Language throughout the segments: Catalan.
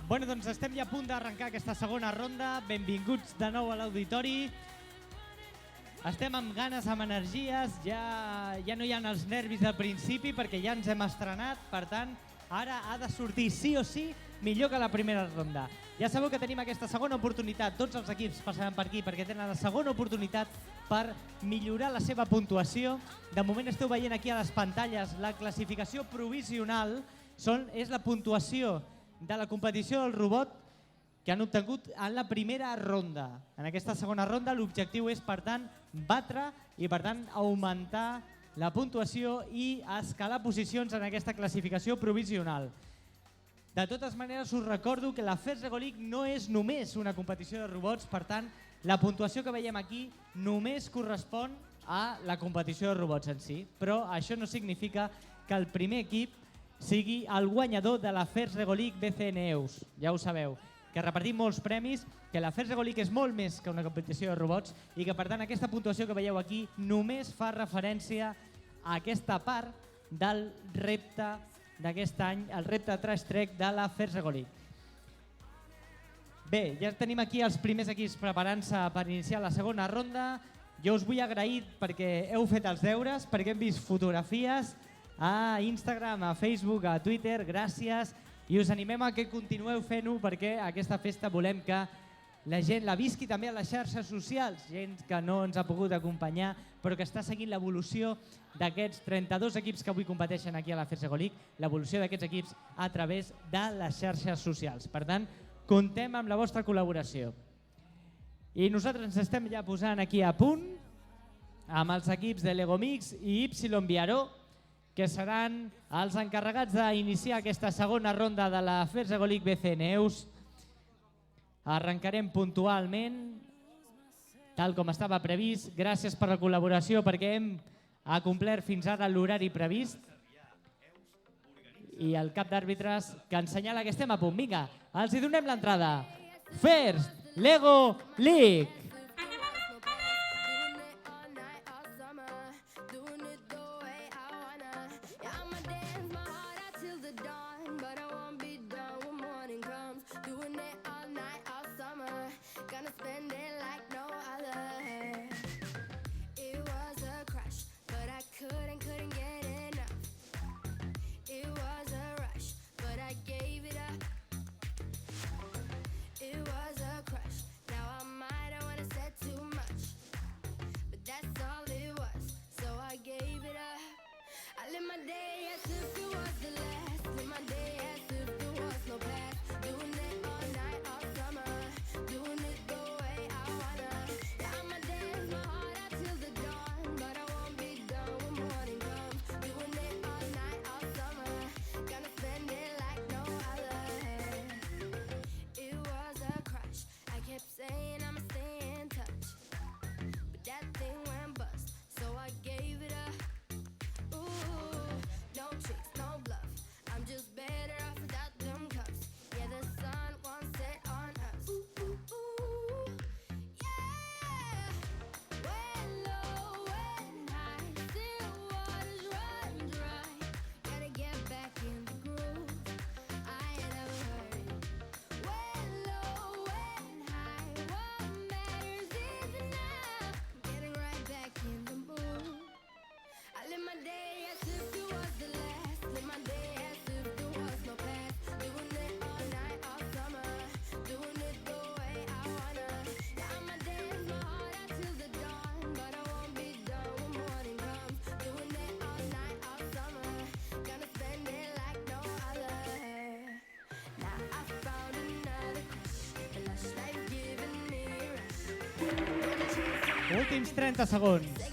Bueno, doncs estem ja a punt d'arrencar aquesta segona ronda. Benvinguts de nou a l'auditori. Estem amb ganes, amb energies, ja no hi ha els nervis del principi perquè ja ens hem estrenat, per tant, ara ha de sortir sí o sí millor que la primera ronda. Ja sabeu que tenim aquesta segona oportunitat, tots els equips passaran per aquí perquè tenen la segona oportunitat per millorar la seva puntuació. De moment esteu veient aquí a les pantalles la classificació provisional, és la puntuació de la competició del robot que han obtingut en la primera ronda. En aquesta segona ronda l'objectiu és, per tant, batre i, per tant, augmentar la puntuació i escalar posicions en aquesta classificació provisional. De totes maneres, us recordo que la First Lego League no és només una competició de robots, per tant, la puntuació que veiem aquí només correspon a la competició de robots en si, però això no significa que el primer equip sigui el guanyador de la First Lego League BCNeus. Ja ho sabeu, que repartim molts premis, que la First Lego League és molt més que una competició de robots i que, per tant, aquesta puntuació que veieu aquí només fa referència a aquesta part del repte d'aquest any, el repte Trash Trek de la First Lego League. Bé, ja tenim aquí els primers equips preparant-se per iniciar la segona ronda. Jo us vull agrair perquè heu fet els deures, perquè hem vist fotografies a Instagram, a Facebook, a Twitter, gràcies, i us animem a que continueu fent-ho perquè aquesta festa volem que la gent la visqui també a les xarxes socials, gent que no ens ha pogut acompanyar però que està seguint l'evolució d'aquests 32 equips que avui competeixen aquí a la First Lego League, l'evolució d'aquests equips a través de les xarxes socials. Per tant, comptem amb la vostra col·laboració. I nosaltres ens estem ja posant aquí a punt amb els equips de Lego Mix i Y Viaró, que seran els encarregats d'iniciar aquesta segona ronda de la First Lego League BCNeus. Arrencarem puntualment, tal com estava previst. Gràcies per la col·laboració perquè hem complert fins ara l'horari previst. I el cap d'àrbitres que ens senyala que estem a punt. Vinga, els hi donem l'entrada. First Lego League! Últims 30 segons.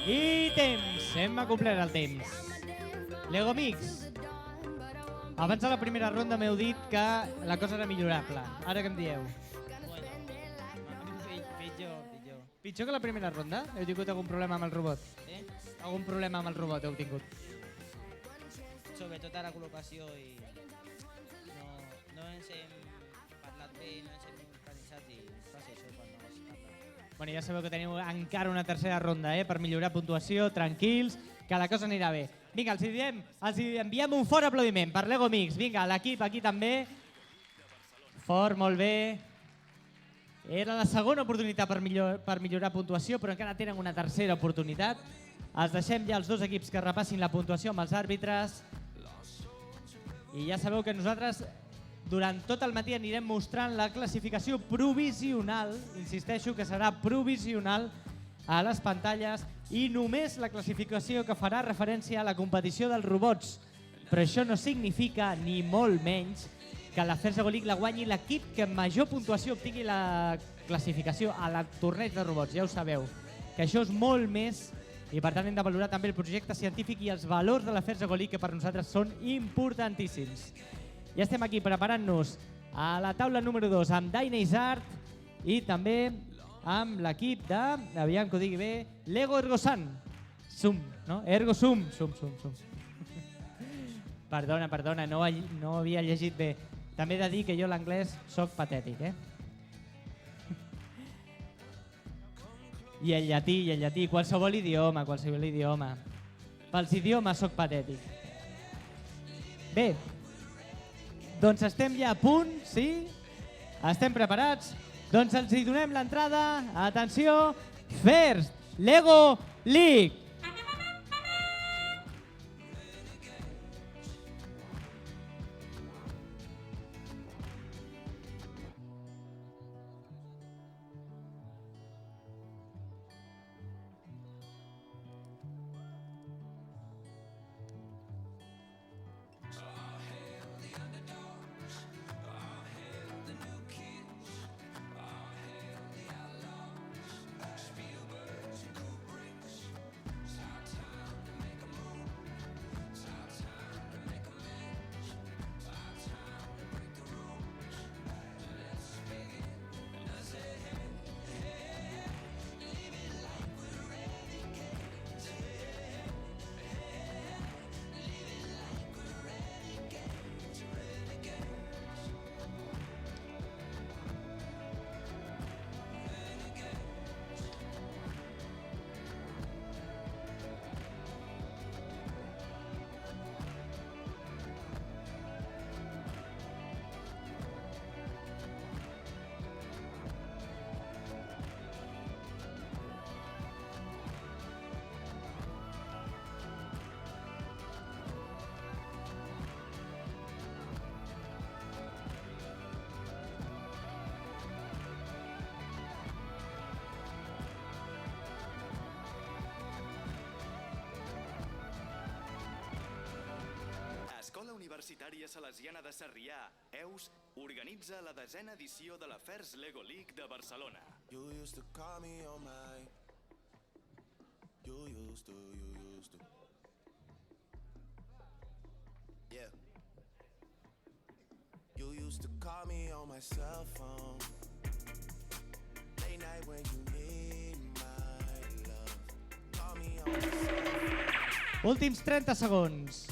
I temps, hem complert el temps. Lego Mix, abans de la primera ronda m'heu dit que la cosa era millorable. Ara què em dieu? Bueno, Pitjor que la primera ronda? Heu tingut algun problema amb el robot? Algun problema amb el robot heu tingut? Sobretot a la col·locació i no ens hem parlat bé, no ens hem organitzat i passa això quan no es parla. Bueno, ja sabeu que teniu encara una tercera ronda per millorar puntuació, tranquils, que la cosa anirà bé. Vinga, els enviem un fort aplaudiment per Lego Mix. Vinga, l'equip aquí també. Fort, molt bé. Era la segona oportunitat per millorar puntuació, però encara tenen una tercera oportunitat. Els deixem ja els dos equips que repassin la puntuació amb els àrbitres. I ja sabeu que nosaltres durant tot el matí anirem mostrant la classificació provisional, insisteixo que serà provisional a les pantalles, i només la classificació que farà referència a la competició dels robots. Però això no significa, ni molt menys, que la First Lego League la guanyi l'equip que major puntuació obtingui la classificació al torneig de robots. Ja ho sabeu, que això és molt més i per tant hem de valorar també el projecte científic i els valors de la First Lego League, que per nosaltres són importantíssims. Ja estem aquí preparant-nos a la taula número 2 amb Dynazeart i també amb l'equip de, aviam que ho digui bé, Lego Ergosan. Sum, no? Ergosum. Sum. Perdona, no havia llegit bé. També he de dir que jo l'anglès soc patètic, I el llatí, qualsevol idioma. Pels idiomes soc patètic. Bé, doncs estem ja a punt, sí? Estem preparats? Doncs els hi donem l'entrada. Atenció, First Lego League! Escola Universitària Salesiana de Sarrià, EUS, organitza la 10ª edició de la First Lego League de Barcelona. You used to call me on my... You used to. Yeah. You used to call me on my cell phone. Late night when you need my love. Call me on my cell phone. Últims 30 segons.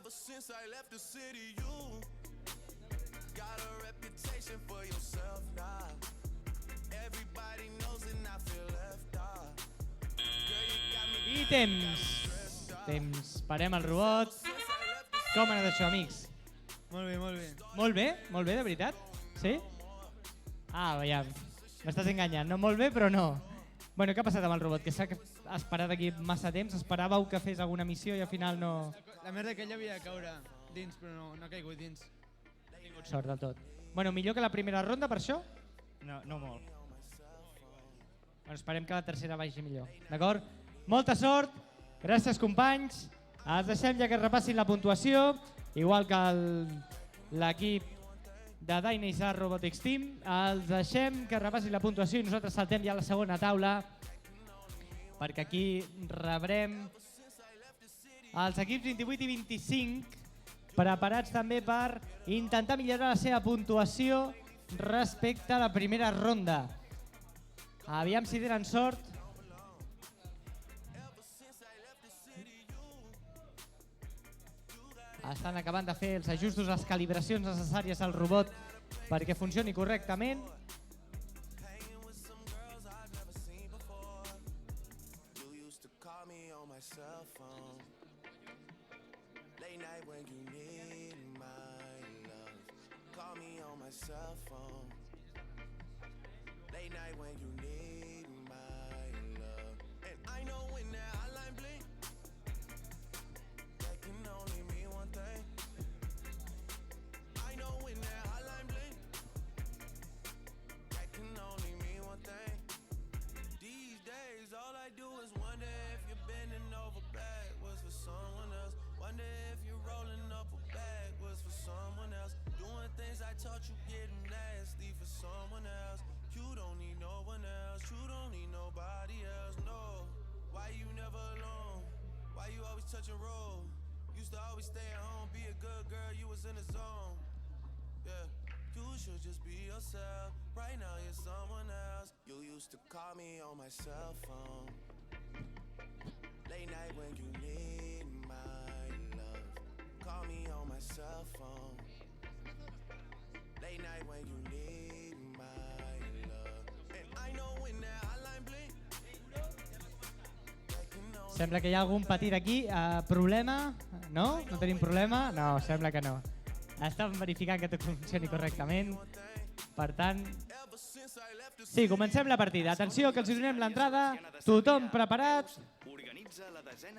Since I left the city, you got a reputation for yourself now. Everybody knows and I feel left out. Girl, you got me. I temps. Parem el robot. Com ha anat això, amics? Molt bé. Molt bé, de veritat? Sí? Ah, veiem. M'estàs enganyant. No molt bé, però no. Bueno, què ha passat amb el robot? Que s'ha esperat aquí massa temps? Esperàveu que fes alguna missió i al final no... La merda aquella havia de caure dins, però no ha caigut dins. Ha tingut sort del tot. Bueno, millor que la primera ronda per això? No molt. Bueno, esperem que la tercera vagi millor. D'acord? Molta sort. Gràcies, companys. Els deixem ja que repassin la puntuació. Igual que l'equip de Dynasar Robotics Team. Els deixem que repassi la puntuació i nosaltres saltem ja a la segona taula perquè aquí rebrem els equips 28 i 25 preparats també per intentar millorar la seva puntuació respecte a la primera ronda. Aviam si tenen sort. Estan acabant de fer els ajustos, les calibracions necessàries al robot perquè funcioni correctament. Touch and roll. Used to always stay at home, be a good girl, you was in the zone. Yeah, you should just be yourself. Right now you're someone else. You used to call me on my cell phone. Late night when you need my love. Call me on my cell phone. Late night when you need my love. And I know when that hotline blink. Sembla que hi ha algun petit aquí. Problema? No? No tenim problema? No, sembla que no. Estàvem verificant que tot funcioni correctament. Per tant... Sí, comencem la partida. Atenció, que els donem l'entrada. Tothom preparat?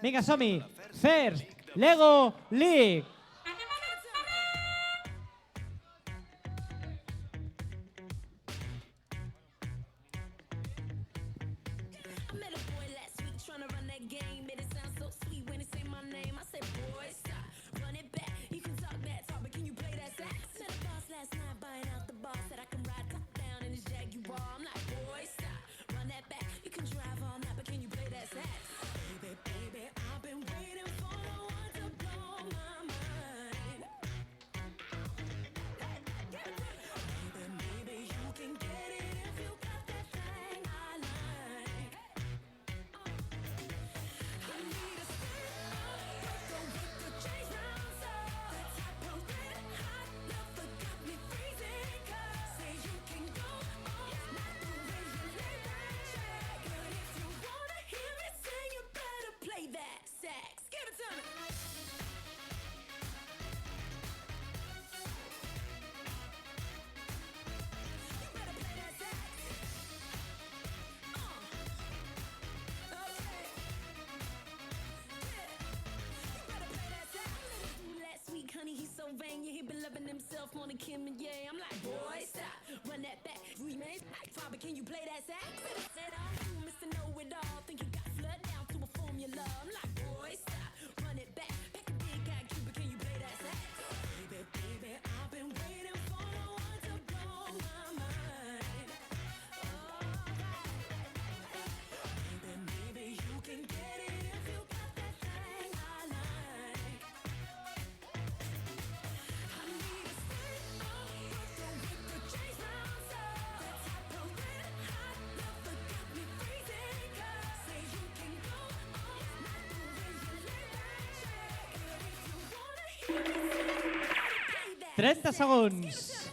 Vinga, som-hi! First Lego League! He been loving himself more than Kim and Ye. I'm like, boy, stop, run that back. Remake, like, Father, can you play that sax? Said I'm Mr. Know-It-All, think you got flood down to a formula. I'm like, boy, stop, run it back. Pack a big guy, Cuba, can you play that sax? Baby, baby, I've been waiting for no one to blow my mind. Baby, maybe you can get it if you got that thing I like. Play 30 segons.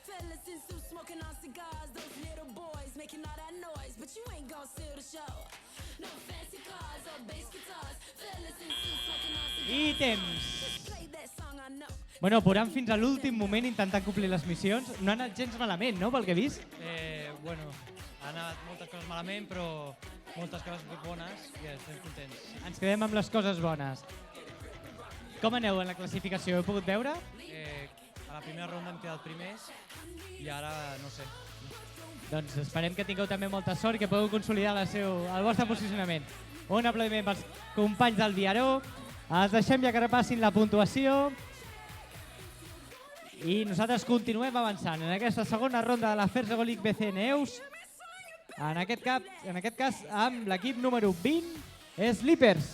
Fellas in suits smoking on cigars. Those little boys making all that noise, but you ain't gon' steal the show. No fancy cars or bass guitars. Fellas in suits smoking on cigars. I temps. Play that song I know. Bueno, Puran fins a l'últim moment intentant complir les missions. No ha anat gens malament, no, pel que he vist? Bueno, ha anat moltes coses malament, però moltes coses bones i estem contents. Ens quedem amb les coses bones. Com aneu en la classificació? Heu pogut veure? A la primera ronda hem quedat primers i ara no sé. Doncs esperem que tingueu també molta sort i que podeu consolidar el vostre posicionament. Un aplaudiment pels companys del Diaró. Els deixem ja que repassin la puntuació. I nosaltres continuem avançant en aquesta segona ronda de la First Lego League BCN EUS. En aquest cas amb l'equip número 20, Sleepers.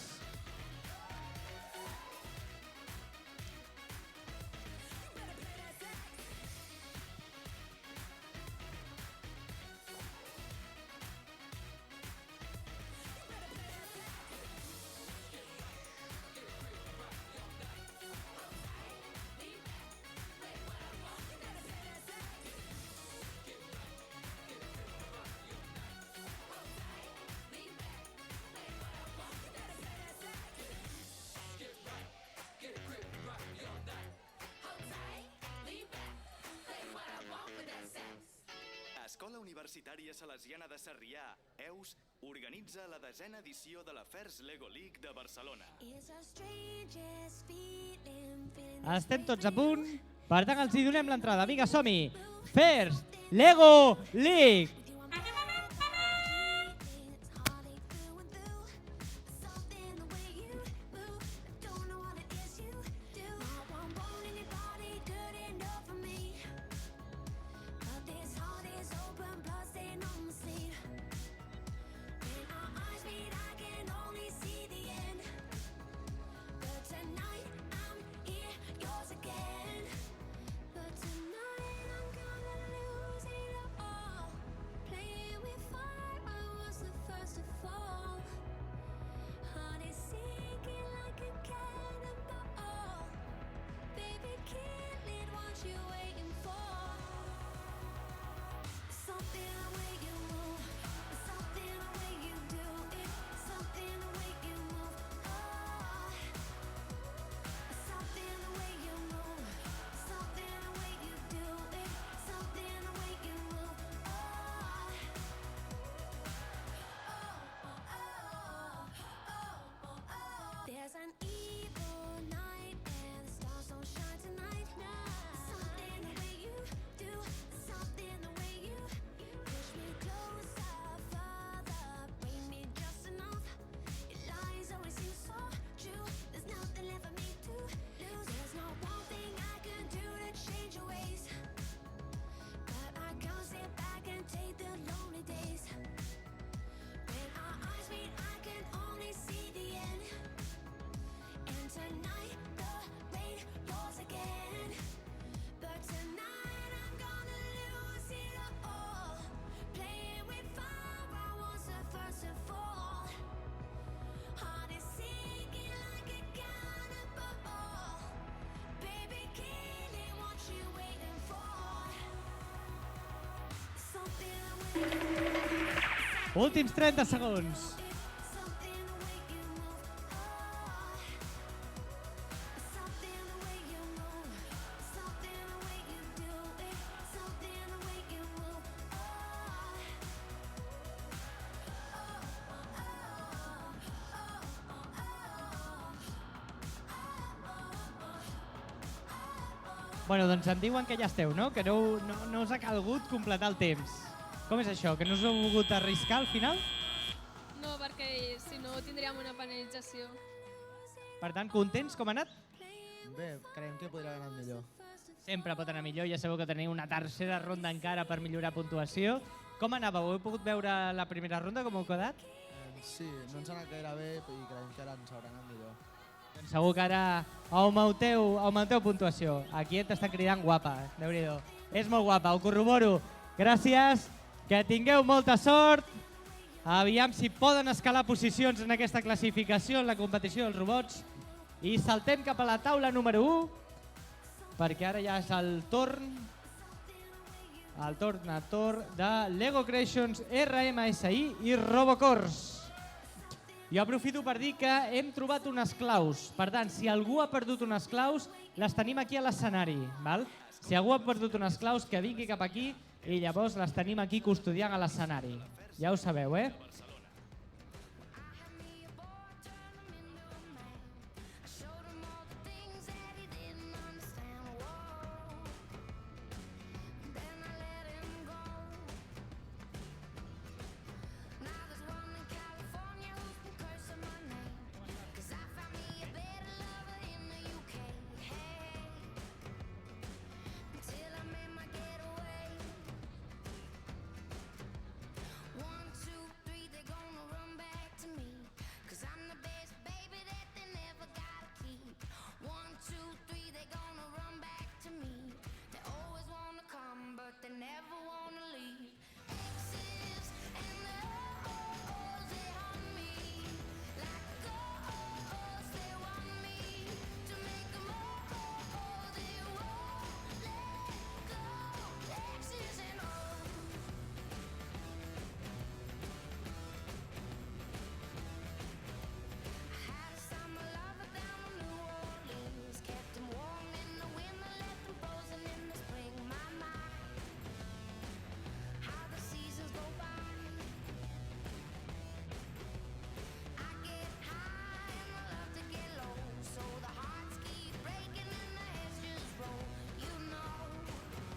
L'Escola Universitària Salesiana de Sarrià, EUS, organitza la 10a edició de la First Lego League de Barcelona. Estem tots a punt, per tant els hi donem l'entrada. Vinga, som-hi! First Lego League! Últims 30 segons. Bueno, doncs em diuen que ja esteu, no? Que no us ha calgut completar el temps. Com és això? Que no us heu volgut arriscar al final? No, perquè si no tindríem una penalització. Per tant, contents com ha anat? Bé, creiem que podria haver anat millor. Sempre pot anar millor, ja sabeu que teniu una tercera ronda encara per millorar puntuació. Com anàveu? Heu pogut veure la primera ronda, com heu quedat? Sí, no ens ha anat gaire bé i creiem que ara ens haurà anat millor. Doncs segur que ara augmenteu puntuació. Aquí et està cridant guapa, Déu-n'hi-do. És molt guapa, ho corroboro. Gràcies, que tingueu molta sort. Aviam si poden escalar posicions en aquesta classificació, en la competició dels robots. I saltem cap a la taula número 1, perquè ara ja és el torn de Lego Creations, RMSI i Robocors. Jo aprofito per dir que hem trobat unes claus. Per tant, si algú ha perdut unes claus, les tenim aquí a l'escenari. Si algú ha perdut unes claus, que vingui cap aquí i llavors les tenim aquí custodiant a l'escenari. Ja ho sabeu, eh?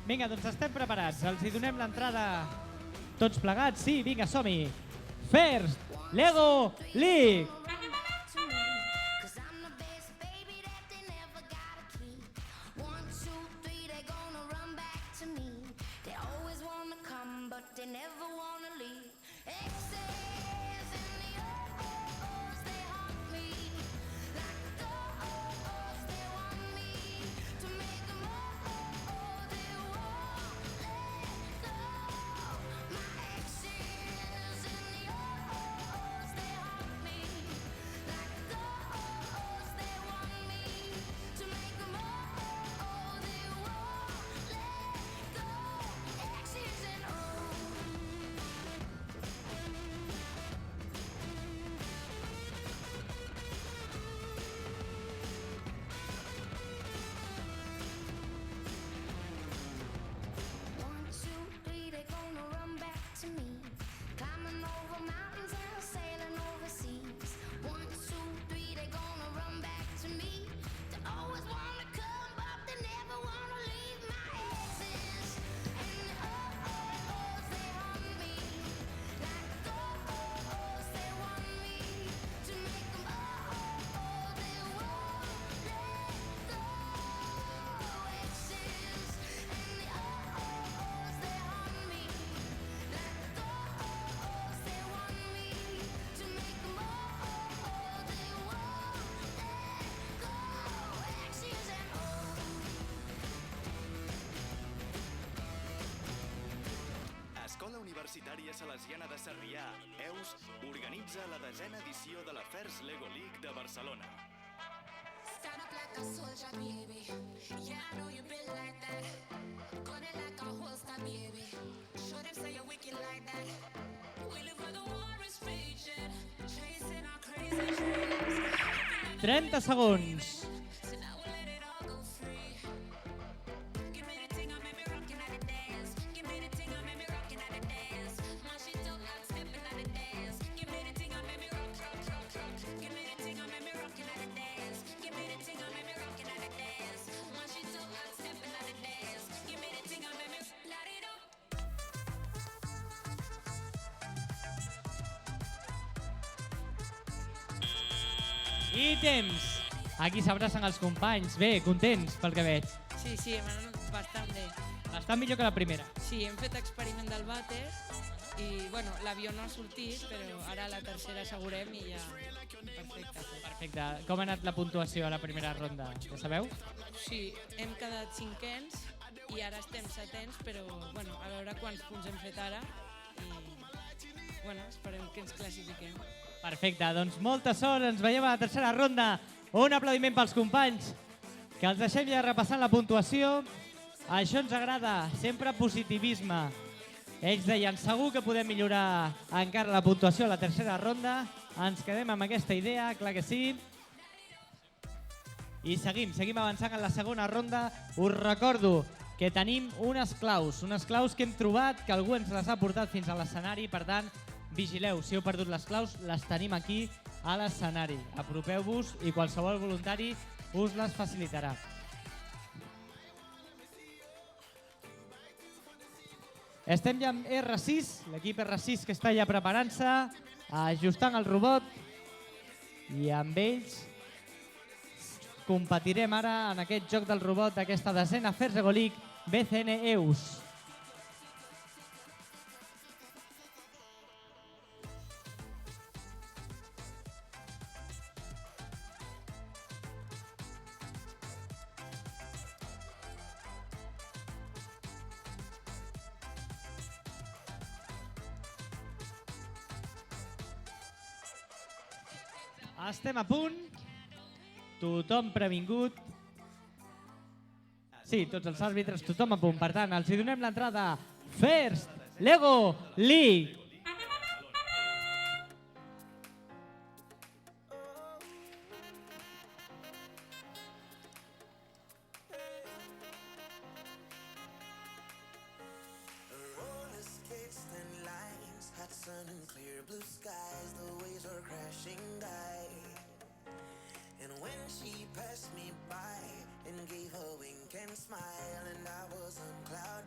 Vinga, doncs estem preparats. Els hi donem l'entrada tots plegats. Sí, vinga, som-hi. First Lego League! Cause I'm the best baby that they never gotta keep. 1, 2, 3, they gonna run back to me. They always wanna come, but they never wanna leave. X's and the O's, they haunt me. Like the O's, they want me to make them they won't let go. My X's and the O's, they haunt me. Like the O's, they want me to make them they won't let go. X's and O's. One, two, three, they gonna run back to me. Climbing over mountains and sailing overseas. 1, 2, 3, they gonna run back to me. They always wanna come, but they never wanna leave. My X's and the O's, they haunt me. Like the O's, they want me to make them they won't let go. X's and the O's, they haunt me. Like the O's, they want me to make them they won't let go. X's and O's. Escola Universitària Salesiana de Sarrià, EUS, organitza la 10a edició de la First Lego League de Barcelona. Stand up like a soldier, baby. Yeah, I know you built like that. Gun it like a holster, baby. Show them say you're wicked like that. We live where the war is raging, chasing our crazy dreams. 30 segons. So now we'll let it all go free. Give me the thing, I make me rockin' at the dance. Give me the thing, I make me rockin' at the dance. Mash it up like stepping at the dance. Give me the thing, I make me rock, rock, rock, rock. Give me the thing, I make me rockin' at the dance. Give me the thing, I make me rockin' at the dance. Mash it up like stepping at the dance. Give me the thing, I make me light it up. I temps. Aquí s'abracen els companys. Bé, contents pel que veig. Sí, sí, hem anat bastant bé. Bastant millor que la primera. Sí, hem fet experiment del vàter i bueno, l'avió no ha sortit, però ara la tercera assegurem i ja... Perfecte. Perfecte. Com ha anat la puntuació a la primera ronda? Ja sabeu? Sí, hem quedat cinquens i ara estem setens, però bueno, a veure quants punts hem fet ara i bueno, esperem que ens classifiquem. Perfecte, doncs molta sort. Ens veiem a la tercera ronda. Un aplaudiment pels companys. Que els deixem ja repassant la puntuació. Això ens agrada, sempre positivisme. Ells deien, segur que podem millorar encara la puntuació a la tercera ronda. Ens quedem amb aquesta idea, clar que sí. I seguim avançant en la segona ronda. Us recordo que tenim unes claus que hem trobat, que algú ens les ha portat fins a l'escenari, per tant, vigileu, si heu perdut les claus, les tenim aquí a l'escenari. Apropeu-vos i qualsevol voluntari us les facilitarà. Estem ja amb R6, l'equip R6 que està ja preparant-se, ajustant el robot, i amb ells competirem ara en aquest joc del robot d'aquesta desena First Lego League BCN EUS. Estem a punt. Tothom previngut. Sí, tots els àrbitres, tothom a punt. Per tant, els hi donem l'entrada. First Lego League. Roller skates, thin lines, hot sun and clear blue skies. The waves are crashing by. And when she passed me by and gave a wink and smile, and I was on cloud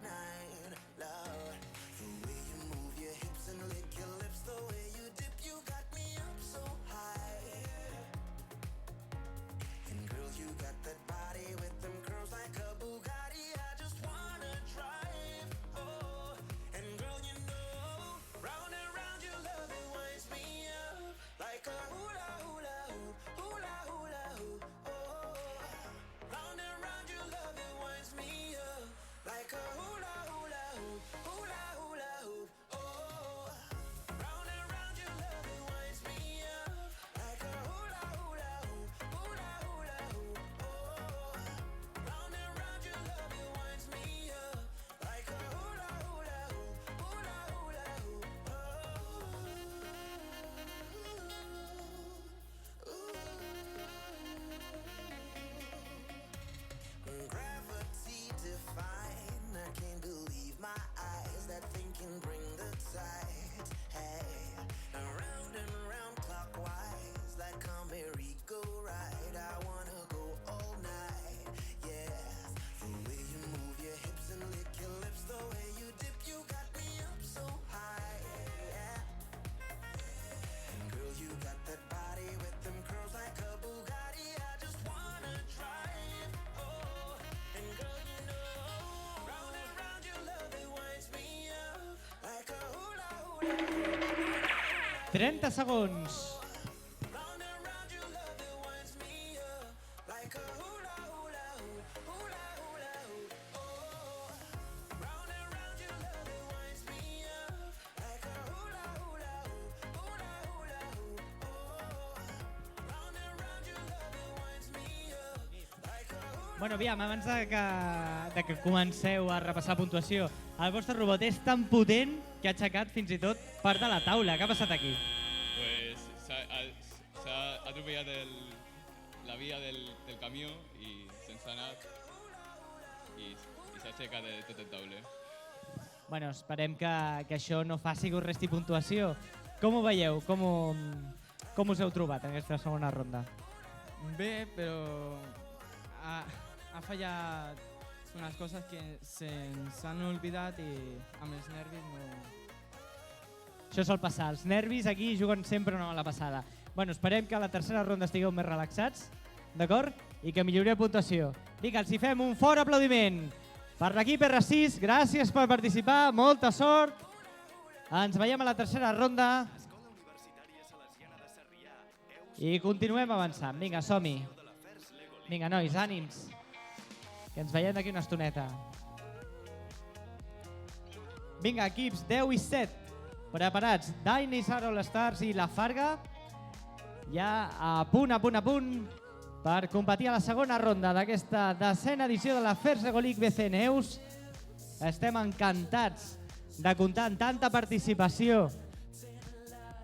30 segons. Bueno, aviam, abans de que comenceu a repassar la puntuació, el vostre robot és tan potent que ha aixecat fins i tot part de la taula. Què ha passat aquí? Pues se ha atropellat la via del camió i se'ns ha anat i s'ha aixecat de tot el tauler. Bueno, esperem que això no faci que us resti puntuació. Com ho veieu? Com us heu trobat en aquesta segona ronda? Bé, però ha fallat unes coses que se'ns han oblidat i amb els nervis no... Això sol passar. Els nervis aquí juguen sempre una mala passada. Bueno, esperem que a la tercera ronda estigueu més relaxats, d'acord? I que milloreu puntuació. Vinga, els hi fem un fort aplaudiment. Per l'equip R6, gràcies per participar, molta sort. Ens veiem a la tercera ronda. I continuem avançant. Vinga, som-hi. Vinga, nois, ànims. Que ens veiem d'aquí una estoneta. Vinga, equips 10 i 7. Preparats. Dinosaur All Stars i la Farga. Ja a punt per competir a la segona ronda d'aquesta 10a edició de la First Lego League BC Neus. Estem encantats de comptar amb tanta participació,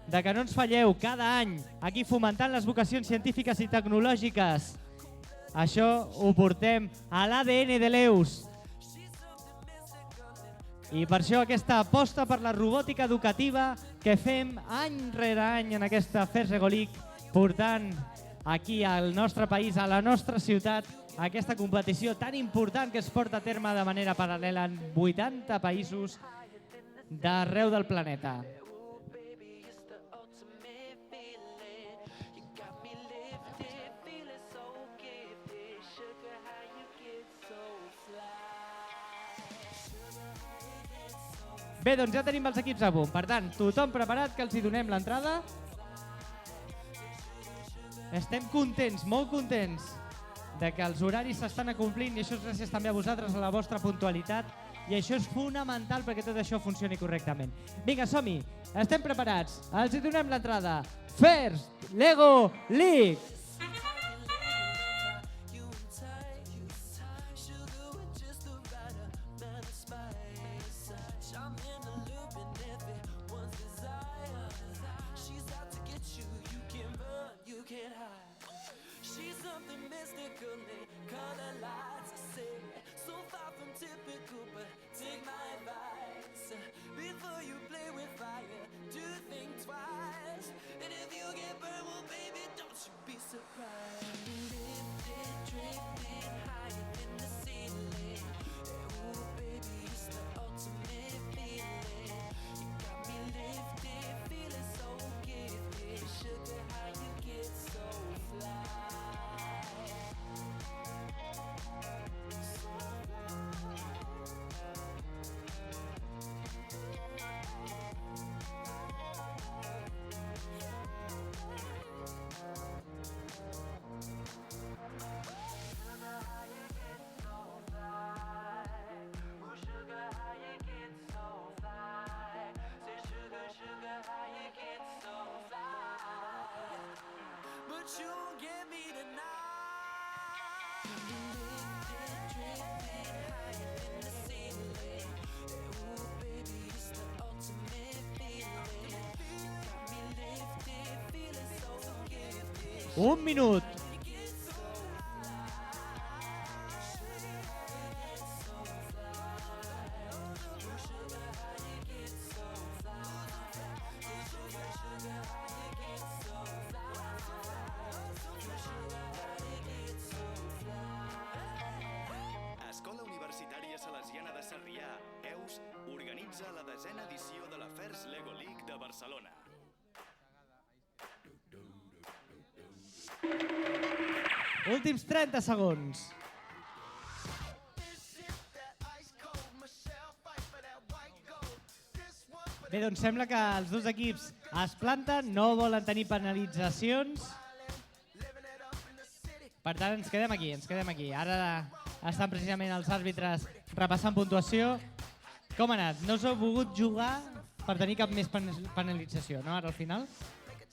de que no ens falleu cada any aquí fomentant les vocacions científiques i tecnològiques. Això ho portem a l'ADN de l'EUS. I per això aquesta aposta per la robòtica educativa que fem any rere any en aquesta First Lego League, portant aquí al nostre país, a la nostra ciutat, aquesta competició tan important que es porta a terme de manera paral·lela en 80 països d'arreu del planeta. Bé, doncs ja tenim els equips a punt. Per tant, tothom preparat que els hi donem l'entrada. Estem contents, molt contents, de que els horaris s'estan acomplint i això és gràcies també a vosaltres, a la vostra puntualitat, i això és fonamental perquè tot això funcioni correctament. Vinga, som-hi, estem preparats, els hi donem l'entrada. First Lego League! Un minut. Escola Universitària Salesiana de Sarrià, EUS, organitza la 10a edició de la First Lego League de Barcelona. Últims 30 segons. Bé, doncs sembla que els dos equips Es planten, no volen tenir penalitzacions. Per tant, ens quedem aquí. Ara estan precisament els àrbitres repassant puntuació. Com ha anat? No us heu volgut jugar per tenir cap més penalització, no? Ara al final?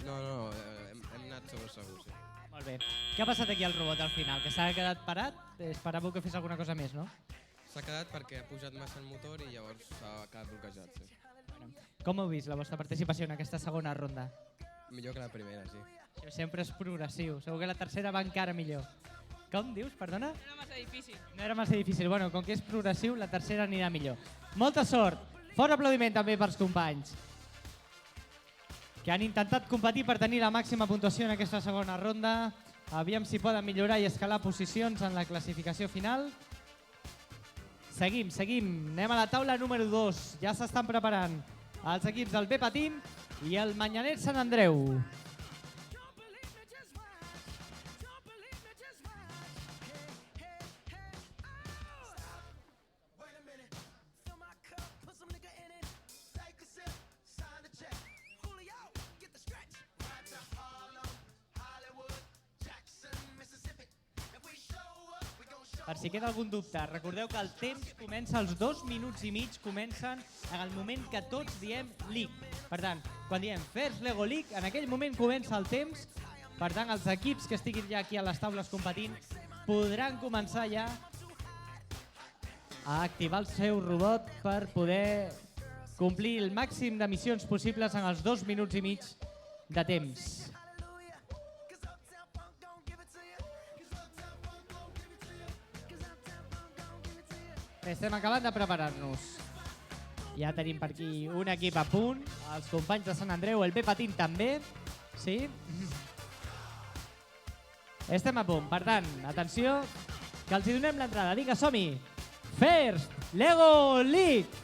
No, hem anat sobre segur, sí. Molt bé. Què ha passat aquí al robot al final? Que s'ha quedat parat? Esperàveu que fes alguna cosa més, no? S'ha quedat perquè ha pujat massa el motor i llavors s'ha quedat bloquejat, sí. Com heu vist la vostra participació en aquesta segona ronda? Millor que la primera, sí. Això sempre és progressiu. Segur que la tercera va encara millor. Com dius, perdona? No era massa difícil. No era massa difícil. Bueno, com que és progressiu, la tercera anirà millor. Molta sort. Fort aplaudiment també pels companys que han intentat competir per tenir la màxima puntuació en aquesta segona ronda. Aviam si poden millorar i escalar posicions en la classificació final. Seguim. Anem a la taula número 2. Ja s'estan preparant els equips del Bepa Team i el Manyanet Sant Andreu. Per si queda algun dubte, recordeu que el temps comença als 2 minuts i mig, comencen en el moment que tots diem League. Per tant, quan diem First Lego League, en aquell moment comença el temps. Per tant, els equips que estiguin ja aquí a les taules competint podran començar ja a activar el seu robot per poder complir el màxim de missions possibles en els 2 minuts i mig de temps. Estem acabant de preparar-nos. Ja tenim per aquí un equip a punt, els companys de Sant Andreu, el Bepa Team també. Sí? Estem a punt, per tant, atenció, que els hi donem l'entrada. Vinga, som-hi! First Lego League!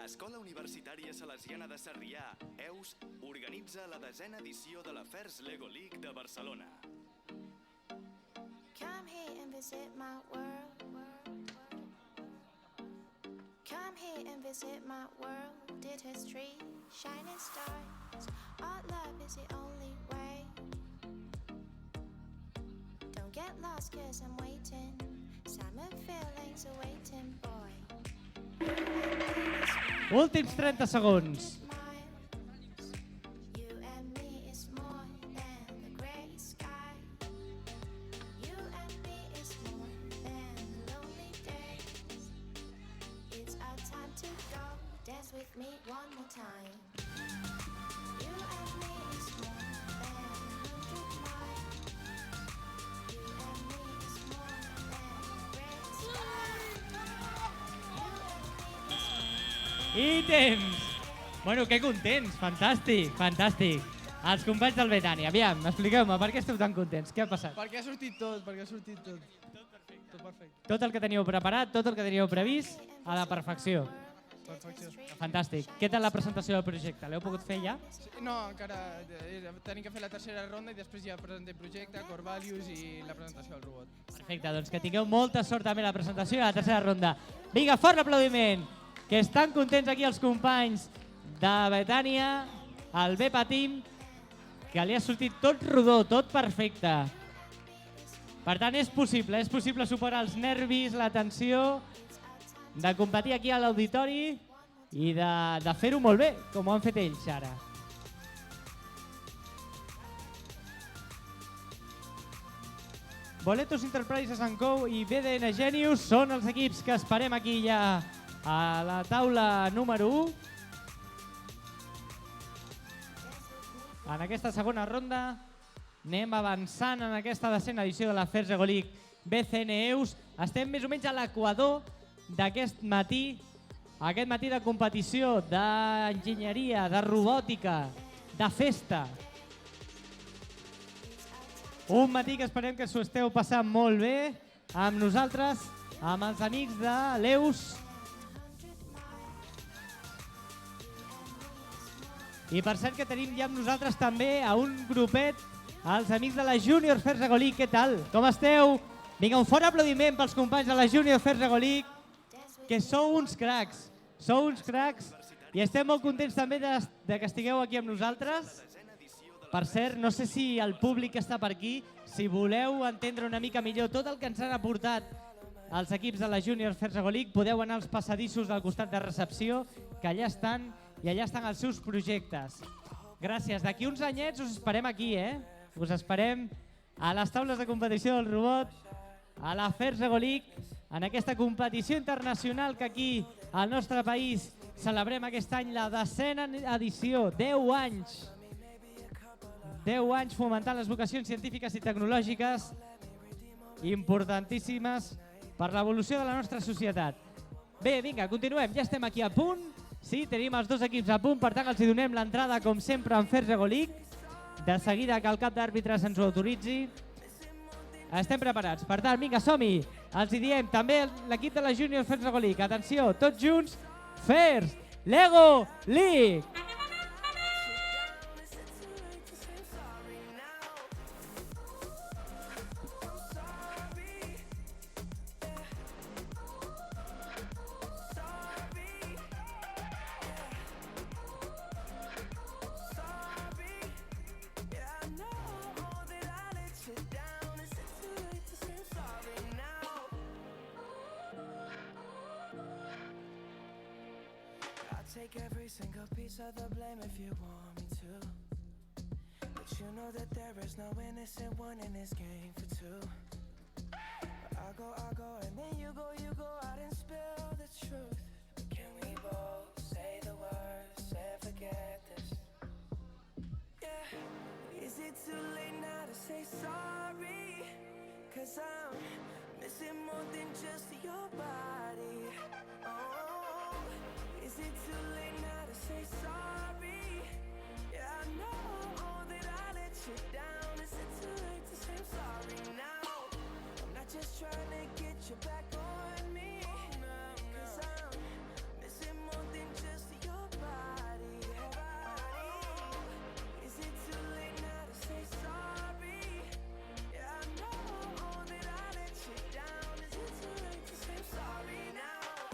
Escola Universitària Salesiana de Sarrià, EUS, organitza la 10ª edició de la First Lego League de Barcelona. Come here and visit my world. Come here and visit my world. Did history, shining stars. Our love is the only way. Don't get lost 'cause I'm waiting. Summer feelings are waiting, boy. Últims 30 segons. You and me is more than the gray sky. You and me is more than the lonely days. It's our time to go. Dance with me one more time. You and me is more than 100 miles. You and me is more than the gray sky. I temps! Bueno, que contents, fantàstic, fantàstic. Els companys del Betània, aviam, expliqueu-me, per què esteu tan contents? Què ha passat? Perquè ha sortit tot, Tot perfecte. Tot el que teníeu preparat, tot el que teníeu previst, a la perfecció. perfecció. Fantàstic. Què tal la presentació del projecte? L'heu pogut fer ja? Sí, no, encara tenim que fer la tercera ronda i després ja presentem projecte, core values i la presentació del robot. Perfecte, doncs que tingueu molta sort també a la presentació i a la tercera ronda. Vinga, fort l'aplaudiment, que estan contents aquí els companys de Betània, el Bepa Team, que li ha sortit tot rodó, tot perfecte. Per tant, és possible superar els nervis, la tensió, de competir aquí a l'auditori i de fer-ho molt bé, com ho han fet ells ara. Boletos Enterprises & Co i BDN Genius són els equips que esperem aquí ja a la taula número 1. En aquesta segona ronda anem avançant en aquesta decena edició de la FERS Ego League BCN EUS. Estem més o menys a l'equador d'aquest matí, aquest matí de competició, d'enginyeria, de robòtica, de festa. Un matí que esperem que s'ho esteu passant molt bé amb nosaltres, amb els amics de l'EUS. I per cert que tenim ja amb nosaltres també a un grupet, els amics de la Junior FERS Ego League. Què tal? Com esteu? Vinga, un fort aplaudiment pels companys de la Junior FERS Ego League, que sou uns cracs. Sou uns cracs i estem molt contents també de que estigueu aquí amb nosaltres. Per cert, no sé si el públic que està per aquí, si voleu entendre una mica millor tot el que ens han aportat els equips de la Junior FERS Ego League, podeu anar als passadissos del costat de recepció, que allà estan, i allà estan els seus projectes. Gràcies. D'aquí uns anyets us esperem aquí, Us esperem a les taules de competició del robot, a la FERS Ego League, en aquesta competició internacional que aquí, al nostre país, celebrem aquest any la 10a edició, 10 anys. 10 anys fomentant les vocacions científiques i tecnològiques importantíssimes per l'evolució de la nostra societat. Bé, vinga, continuem, ja estem aquí a punt. Sí, tenim els dos equips a punt, per tant els hi donem l'entrada, com sempre, en FERS Ego League. De seguida que el cap d'àrbitres ens ho autoritzi. Estem preparats. Per tant, vinga, som-hi. Els hi diem també l'equip de la Junior FERS Ego League. Atenció, tots junts, FERS Lego League! Take every single piece of the blame if you want me to. But you know that there is no innocent one in this game for two. But I go, and then you go out and spill the truth. But can we both say the words and forget this? Yeah, is it too late now to say sorry? 'Cause I'm missing more than just your body. Oh, is it too late now to say sorry? Yeah, I know that I let you down. Is it too late to say I'm sorry now? I'm not just trying to get you back on me. 'Cause I'm missing more than just your body. Is it too late now to say sorry? Yeah, I know that I let you down. Is it too late to say I'm sorry now? Yeah.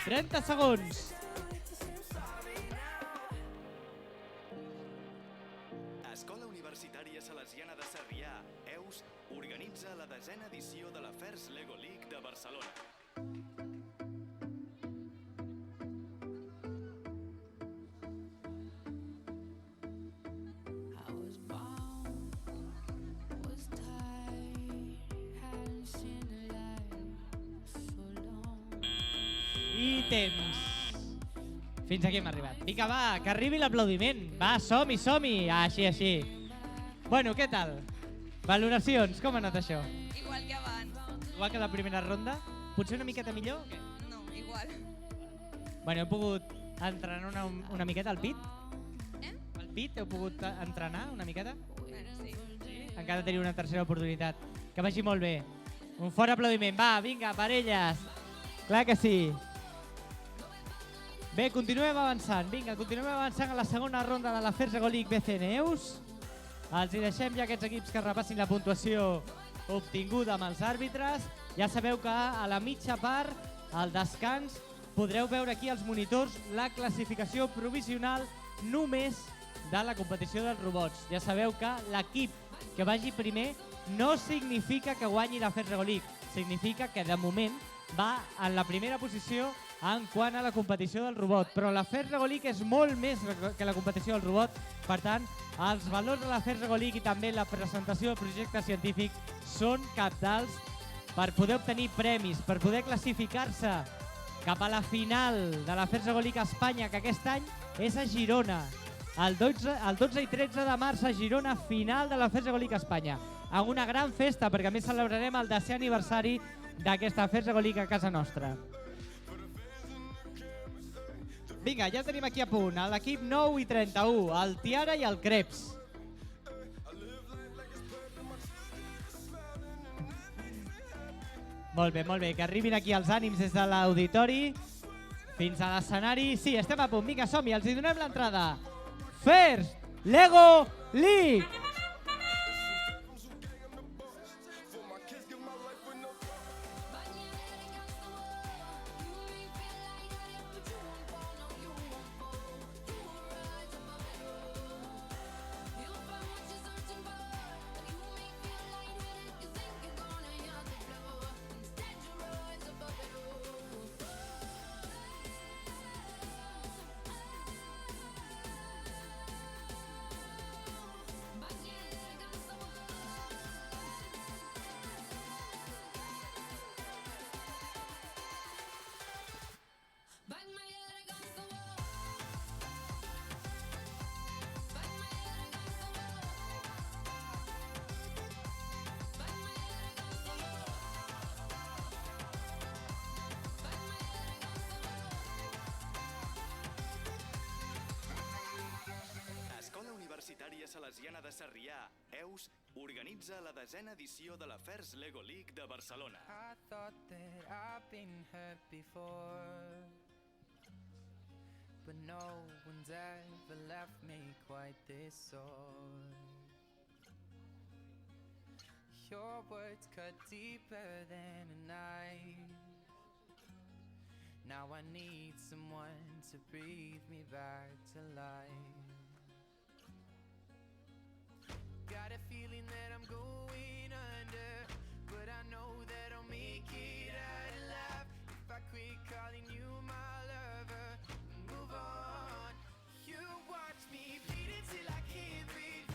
30 segons. Escola Universitària Salesiana de Sarrià, EUS, organitza la 10a edició de la FERS Lego League de Barcelona. Was tired, hadn't seen the light. temps. Fins aquí hem arribat. Vinga, va, que arribi l'aplaudiment. Va, som-hi, som-hi. Així. Bueno, què tal? Valoracions, com ha anat això? Igual que abans. Igual que la primera ronda? Potser una miqueta millor? O què? No, igual. Bueno, heu pogut entrenar una miqueta al pit? Al pit heu pogut entrenar una miqueta? Bueno, sí. Encara teniu una tercera oportunitat. Que vagi molt bé. Un fort aplaudiment. Va, vinga, parelles. Clar que sí. Bé, continuem avançant. Vinga, continuem avançant a la segona ronda de la First Lego League BCN EUS. Els hi deixem ja aquests equips que repassin la puntuació obtinguda amb els àrbitres. Ja sabeu que a la mitja part, al descans, podreu veure aquí als monitors la classificació provisional només de la competició dels robots. Ja sabeu que l'equip que vagi primer no significa que guanyi la First Lego League. Significa que de moment va en la primera posició en quant a la competició del robot. Però la First Lego League és molt més que la competició del robot. Per tant, els valors de la First Lego League i també la presentació del projecte científic són cabdals per poder obtenir premis, per poder classificar-se cap a la final de la First Lego League a Espanya, que aquest any és a Girona. El 12 i 13 de març a Girona, final de la First Lego League a Espanya. Amb una gran festa, perquè a més celebrarem el 10è aniversari d'aquesta First Lego League a casa nostra. Vinga, ja tenim aquí a punt l'equip 9 i 31, el Tiara i el Creps. Molt bé, que arribin aquí els ànims des de l'auditori fins a l'escenari. Sí, estem a punt, vinga, som-hi, els hi donem l'entrada. First Lego League! Escola Universitària Salesiana de Sarrià, EUS, organitza la 10a edició de la First Lego League de Barcelona. I thought that I've been hurt before, but no one's ever left me quite this sore. Your words cut deeper than a knife. Now I need someone to breathe me back to life. Got a feeling that I'm going under, but I know that I'll make it out alive if I quit calling you my lover. Move on. You watch me bleed until I can't breathe,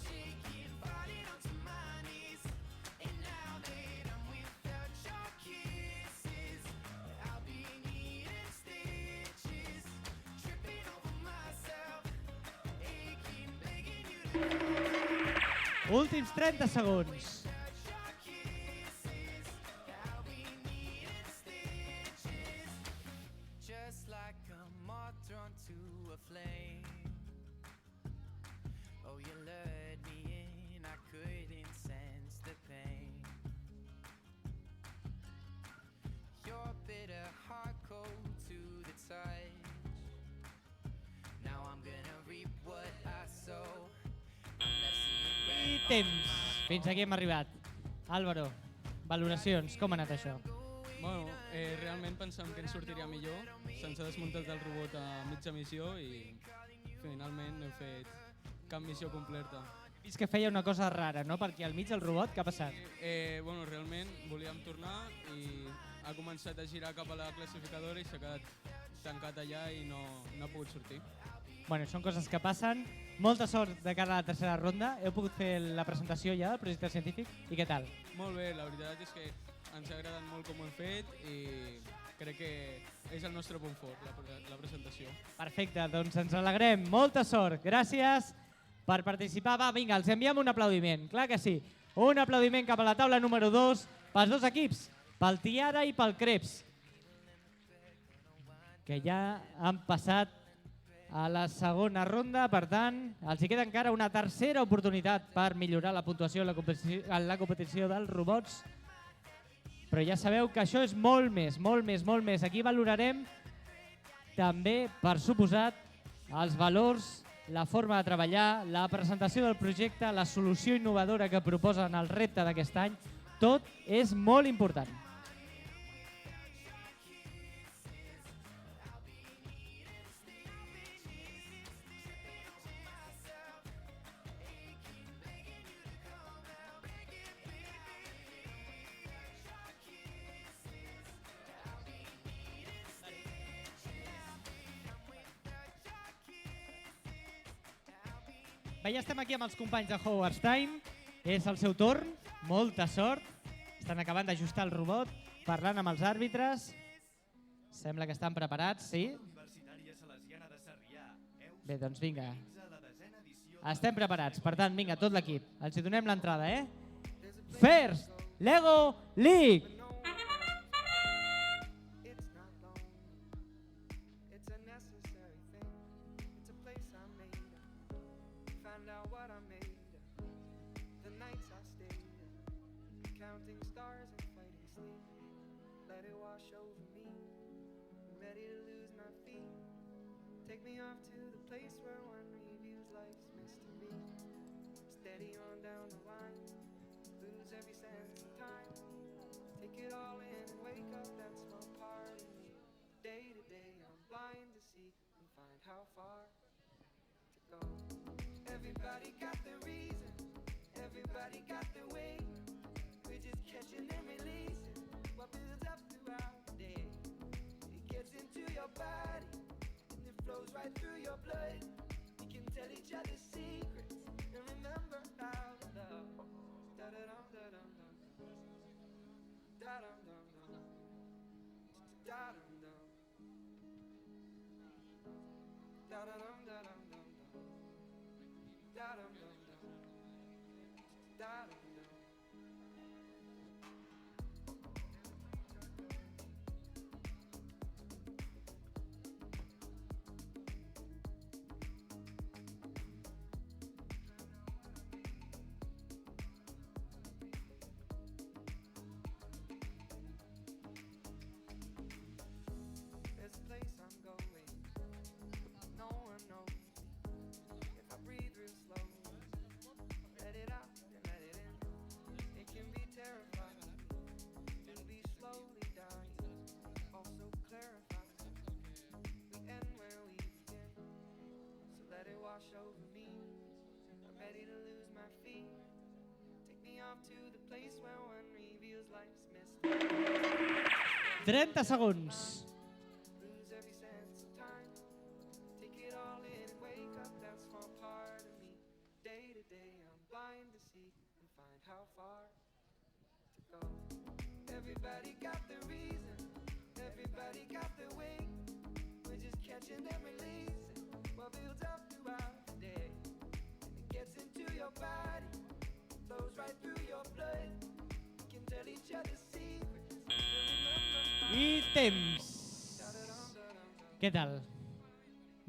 shaking, falling onto my knees. And now that I'm without your kisses, I'll be needing stitches, tripping over myself, aching, begging you to. Últims 30 segons. Just like a moth drawn to a flame. Oh, you lured me in, I couldn't sense the pain. Your bitter heart cold to the touch. Now I'm gonna reap what I sow. I temps. Fins aquí hem arribat. Álvaro, valoracions, com ha anat això? Bueno, realment pensàvem que ens sortiria millor. Se'ns ha desmuntat el robot a mitja missió i finalment heu fet cap missió completa. He vist que feia una cosa rara, no? Perquè al mig del robot, què ha passat? Bueno, realment volíem tornar i ha començat a girar cap a la classificadora i s'ha quedat tancat allà i no ha pogut sortir. Bueno, són coses que passen. Molta sort de cara a la tercera ronda. Heu pogut fer la presentació ja del projecte científic? I què tal? Molt bé, la veritat és que ens ha agradat molt com ho hem fet i crec que és el nostre punt fort, la presentació. Perfecte, doncs ens alegrem. Molta sort. Gràcies per participar. Va, vinga, els enviem un aplaudiment. Clar que sí. Un aplaudiment cap a la taula número 2 pels dos equips, pel Tiara i pel Creps, que ja han passat a la segona ronda. Per tant, els hi queda encara una tercera oportunitat per millorar la puntuació en la competició dels robots. Però ja sabeu que això és molt més, molt més, molt més. Aquí valorarem també, per suposat, els valors, la forma de treballar, la presentació del projecte, la solució innovadora que proposen el repte d'aquest any. Tot és molt important. Bé, ja estem aquí amb els companys de Hogwarts Time. És el seu torn. Molta sort. Estan acabant d'ajustar el robot, parlant amb els àrbitres. Sembla que estan preparats, sí? Bé, doncs vinga. Estem preparats. Per tant, vinga, tot l'equip. Els hi donem l'entrada, First Lego League! Everybody got the reason, everybody got the way. We're just catching and releasing what builds up throughout the day. It gets into your body and it flows right through your blood. We can tell each other secrets and remember how to love. Da-da-dum, da-dum, dum. Da-dum, dum, dum. Da-dum, dum. Da-da-dum, da-dum, dum. Da-dum, dum, dum. Da-dum, dum. There's a place I'm going. No one knows. If I breathe real slow, let it out and let it in. It can be terrifying to be slowly dying, also clarifying. We end where we begin, so let it wash over me. I'm ready to lose my feet. Take me off to the place where one reveals life's mystery. 30 segons. Lose every sense of time. Take it all in and wake up that small part of me. Day to day I'm blind to see and find how far to go. Everybody got the reason, everybody got the way. We're just catching and releasing what builds up throughout the day. And it gets into your body, flows right through your blood. We can tell each other secrets. I temps. Què tal?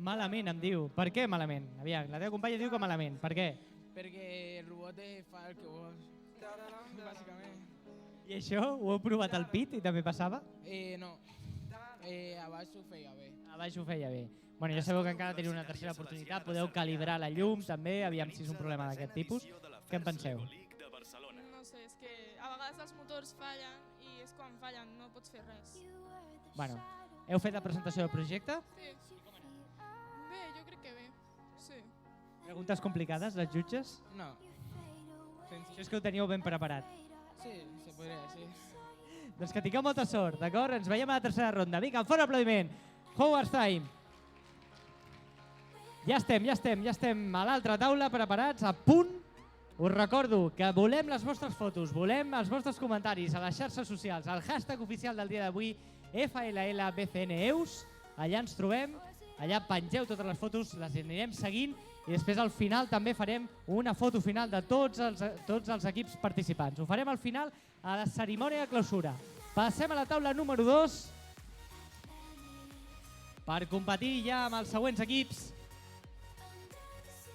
Malament, em diu. Per què malament? Aviam, la teva companya diu que malament. Per què? Perquè el robot fa el que vol, bàsicament. I això ho heu provat al pit i també passava? No, a baix ho feia bé. A baix ho feia bé. Bueno, ja sabeu que encara teniu una tercera oportunitat, podeu calibrar la llum també, aviam si és un problema d'aquest tipus. Què en penseu? No sé, és que a vegades els motors fallen i és quan fallen, no pots fer res. Bueno, heu fet la presentació del projecte? Sí. Bé, jo crec que bé, sí. Preguntes complicades, les jutges? No. Això és que ho teníeu ben preparat. Sí, se podria dir. Doncs que tingueu molta sort, d'acord? Ens veiem a la tercera ronda. Vinga, un fort aplaudiment. Hogwarts Time. Ja estem a l'altra taula, preparats, a punt. Us recordo que volem les vostres fotos, volem els vostres comentaris a les xarxes socials. El hashtag oficial del dia d'avui FLL-BCN-EUS. Allà ens trobem, allà pengeu totes les fotos, les anirem seguint i després al final també farem una foto final de tots els equips participants. Ho farem al final a la cerimònia de clausura. Passem a la taula número 2 per competir ja amb els següents equips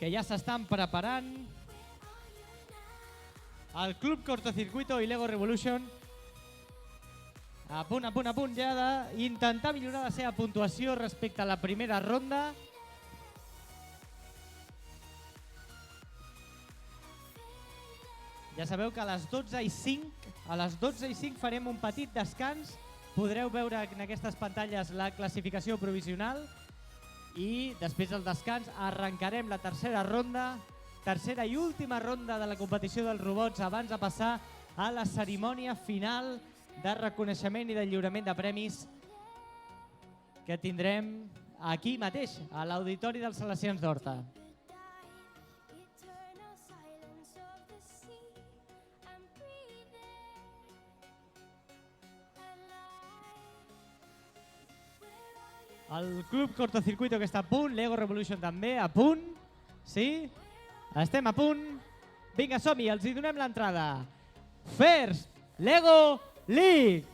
que ja s'estan preparant. El Club Cortocircuito i Lego Revolution a punt ja d'intentar millorar la seva puntuació respecte a la primera ronda. Ja sabeu que a les 12:05 farem un petit descans. Podreu veure en aquestes pantalles la classificació provisional i després del descans arrencarem la tercera i última ronda de la competició dels robots abans de passar a la cerimònia final de reconeixement i de lliurament de premis que tindrem aquí mateix, a l'Auditori dels Salesians d'Horta. El Club Cortocircuito que està a punt, Lego Revolution també a punt, sí? Estem a punt. Vinga, som-hi, els hi donem l'entrada. First Lego League!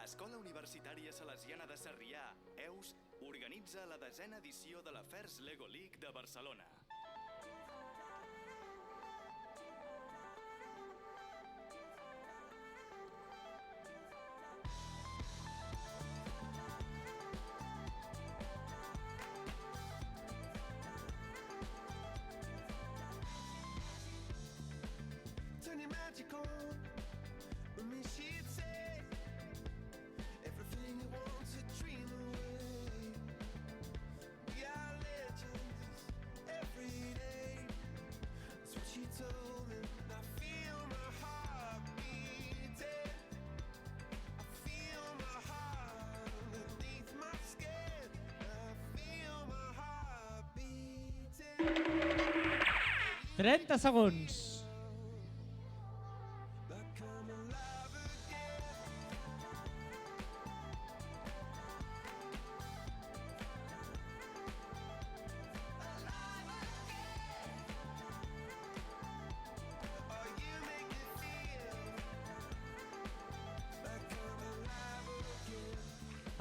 Escola Universitària Salesiana de Sarrià, EUS, organitza la 10a edició de la First Lego League de Barcelona. Turn your magic on, let me see it say everything you want to dream away. We are legends every day. That's what she told me. I feel my heart beating. I feel my heart underneath my skin. I feel my heart beating. 30 segons.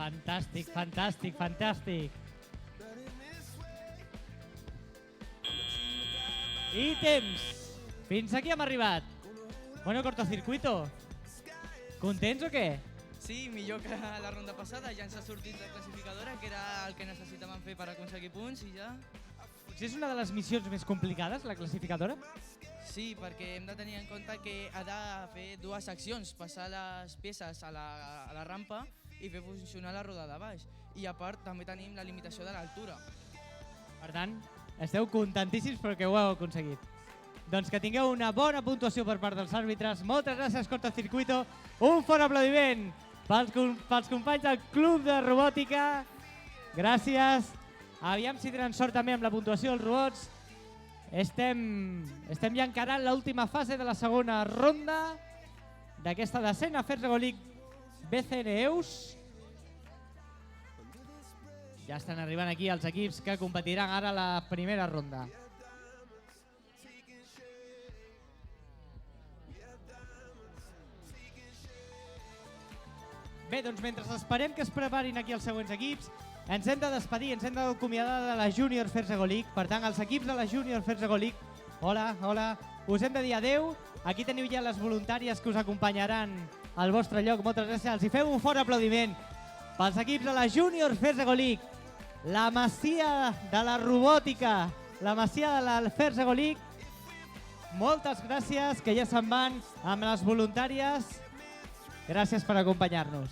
Fantàstic, fantàstic, fantàstic. I temps. Fins aquí hem arribat. Bueno, Cortocircuito, contents o què? Sí, millor que la ronda passada. Ja ens ha sortit la classificadora, que era el que necessitàvem fer per aconseguir punts i ja... Potser és una de les missions més complicades, la classificadora? Sí, perquè hem de tenir en compte que ha de fer dues accions, passar les peces a la rampa i fer funcionar la roda de baix. I a part també tenim la limitació de l'altura. Per tant, esteu contentíssims perquè ho heu aconseguit. Doncs que tingueu una bona puntuació per part dels àrbitres. Moltes gràcies, Cortocircuito. Un fort aplaudiment pels companys del Club de Robòtica. Gràcies. Aviam si tenen sort també amb la puntuació dels robots. Estem ja encarant l'última fase de la segona ronda d'aquesta 10a First Lego League BCN-EUS. Ja estan arribant aquí els equips que competiran ara a la primera ronda. Bé, doncs mentre esperem que es preparin aquí els següents equips, ens hem de despedir, ens hem d'acomiadar de la Junior First Ego League. Per tant, els equips de la Junior First Ego League, hola, us hem de dir adeu. Aquí teniu ja les voluntàries que us acompanyaran al vostre lloc. Moltes gràcies. Els hi feu un fort aplaudiment pels equips de la Junior First Ego League, la Masia de la Robòtica, la Masia de la First Ego League. Moltes gràcies, que ja se'n van amb les voluntàries. Gràcies per acompanyar-nos.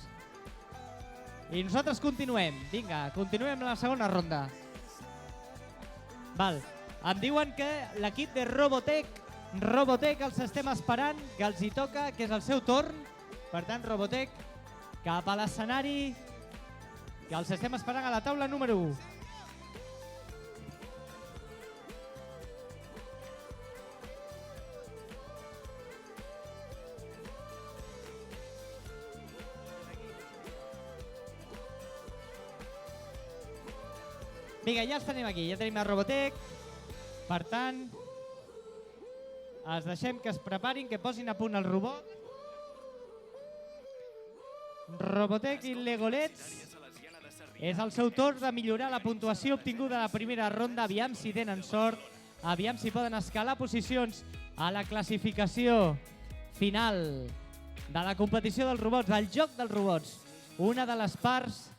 I nosaltres continuem. Vinga, continuem la segona ronda. Val. Em diuen que l'equip de Robotech els estem esperant, que els hi toca, que és el seu torn. Per tant, Robotech, cap a l'escenari, que els estem esperant a la taula número 1. Vinga, ja els tenim aquí, ja tenim a Robotech. Per tant, els deixem que es preparin, que posin a punt el robot. Robotech i Legolets. És el seu torn de millorar la puntuació obtinguda a la primera ronda. Aviam si tenen sort, aviam si poden escalar posicions a la classificació final de la competició dels robots, del joc dels robots. Una de les parts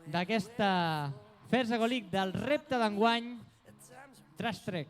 d'aquesta First Ego League del repte d'enguany, Trash Trek.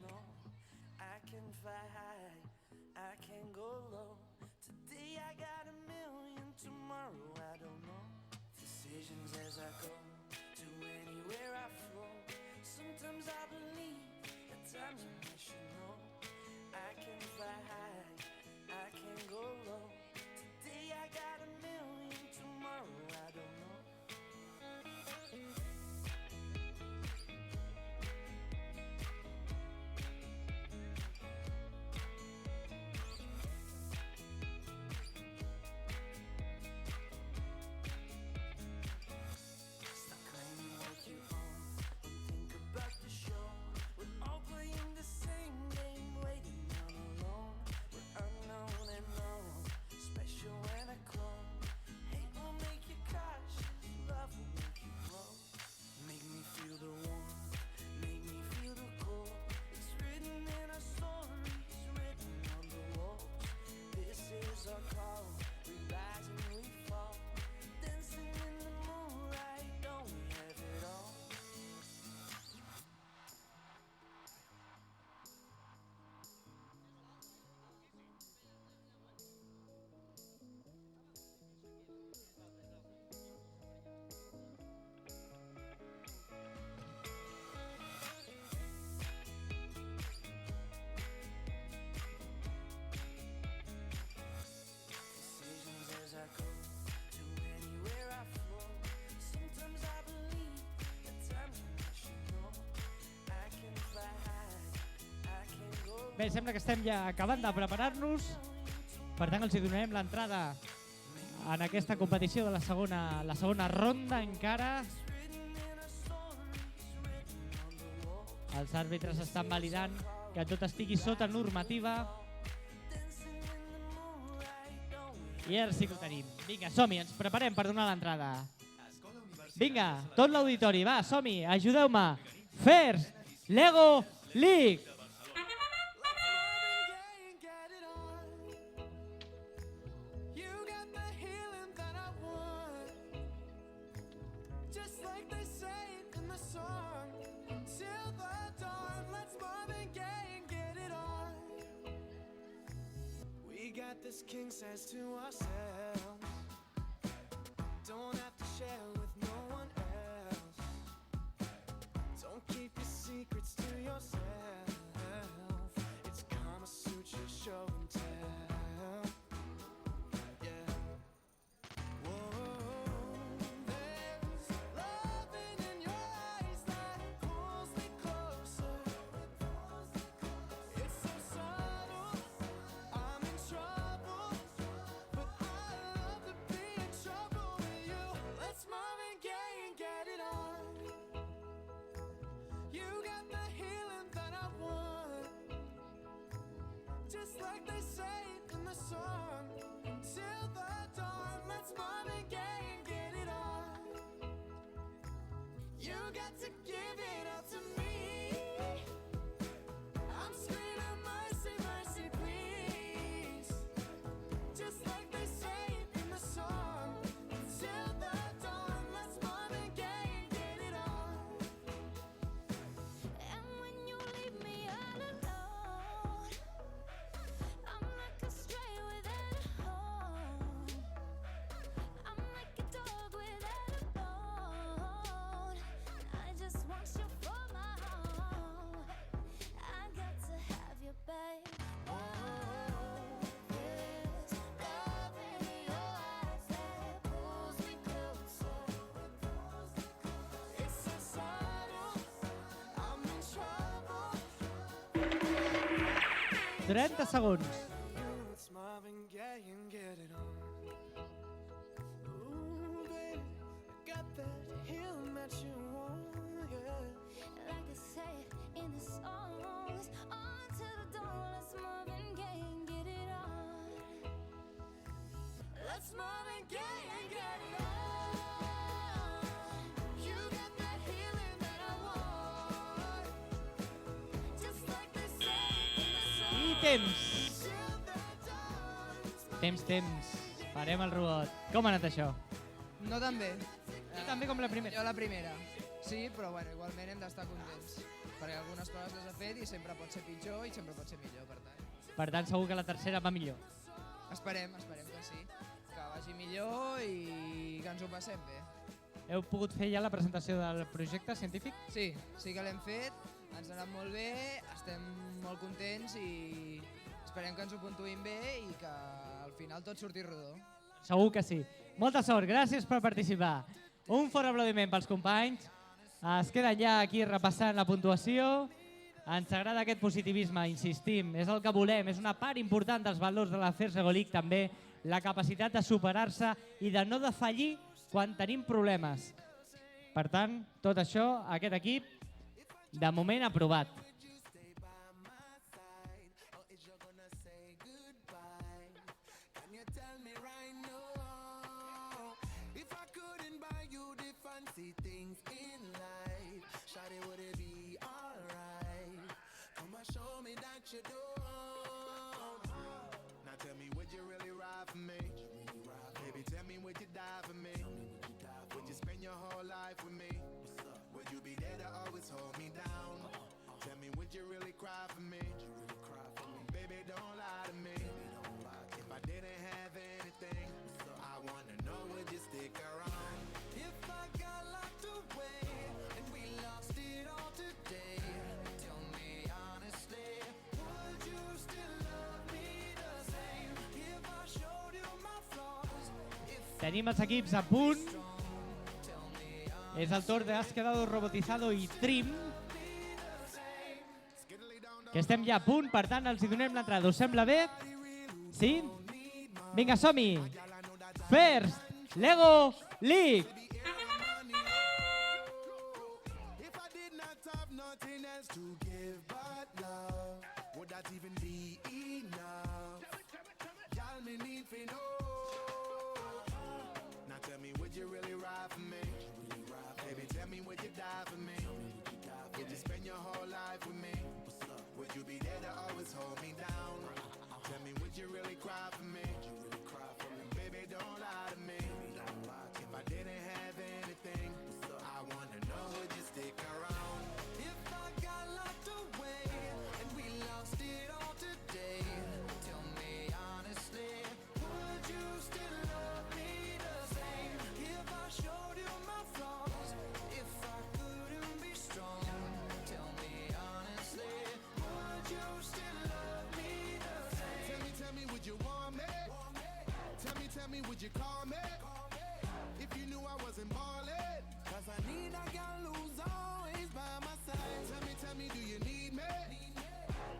Bé, sembla que estem ja acabant de preparar-nos. Per tant, els hi donarem l'entrada en aquesta competició de la segona ronda encara. Els àrbitres estan validant que tot estigui sota normativa. I ara sí que ho tenim. Vinga, som-hi, ens preparem per donar l'entrada. Vinga, tot l'auditori, va, som-hi, ajudeu-me. First Lego League! This king says to ourselves, don't have to share with no one else. Don't keep your secrets to yourself. It's Kama Sutra show and tell. Yeah. Whoa, there's loving in your eyes that pulls me closer. It's so subtle, I'm in trouble. But I love to be in trouble with you. Let's Marvin Gaye and get it on. You got the healing that I want. Just like they say in the song. Till the dawn, let's Marvin Gaye and get got to give it all to me. I'm screaming mercy, mercy, please. Just like they say in the song, till the dawn, let's Marvin Gaye and get it on. And when you leave me all alone, I'm like a stray without a home. I'm like a dog without a bone. I just want you for my home. I got to have you, babe. Oh, there's love in your eyes that pulls me closer. It's so subtle, I'm in trouble. 30 segons. It's Marvin Gaye and get it on. Ooh, baby, got that healing that you want, yeah. Like they say in the songs, on to the dawn, let's Marvin Gaye and get it on. Let's Marvin Gaye and get it on. You got that healing that I want. Just like they say in the songs. I temps. Temps. Farem el robot. Com ha anat això? No tan bé. No tan bé com la primera? Jo la primera. Sí, però bueno, igualment hem d'estar contents. Perquè algunes coses les ha fet i sempre pot ser pitjor i sempre pot ser millor, per tant. Per tant, segur que la tercera va millor. Esperem que sí. Que vagi millor i que ens ho passem bé. Heu pogut fer ja la presentació del projecte científic? Sí, sí que l'hem fet, ens ha anat molt bé, estem molt contents i esperem que ens ho puntuïn bé i que al final tot surti rodó. Segur que sí. Molta sort, gràcies per participar. Un fort aplaudiment pels companys. Es queden ja aquí repassant la puntuació. Ens agrada aquest positivisme, insistim, és el que volem, és una part important dels valors de la First Lego League també, la capacitat de superar-se i de no defallir quan tenim problemes. Per tant, tot això, aquest equip, de moment aprovat. You don't. Now tell me, would you really ride for me? Baby, tell me, would you die for me? Would you spend your whole life with me? Would you be there to always hold me down? Tell me, would you really cry for me? Baby, don't lie to me. If I didn't have anything, I wanna know, would you stick around? If I got locked away and we lost it all today, tell me honestly, would you still love me the same? If I showed you my flaws, Tenim els equips a punt. És el torn de Has Quedado Robotizado i Trim, que estem ja a punt, per tant els hi donem l'entrada. Us sembla bé? Sí? Vinga, som-hi! First Lego League! if I did not have nothing else to give but love, would that even be enough? Y'all me need to know. Now tell me, would you really ride for me? Baby, tell me, would you die for me? Would you spend your whole life with me? Would you be there to always hold me down? Tell me, would you really cry for me? Baby, don't lie to me. If I didn't have anything, I wanna know, would you stick around? If I got locked away and we lost it all today, tell me honestly, would you still love me the same? If I showed you my flaws, if I couldn't be strong, tell me honestly, would you still love me the same? Tell me, would you want me? Tell me, would you call me? If you knew I wasn't ballin', 'cause I need a girl who's always by my side. Tell me, do you need me?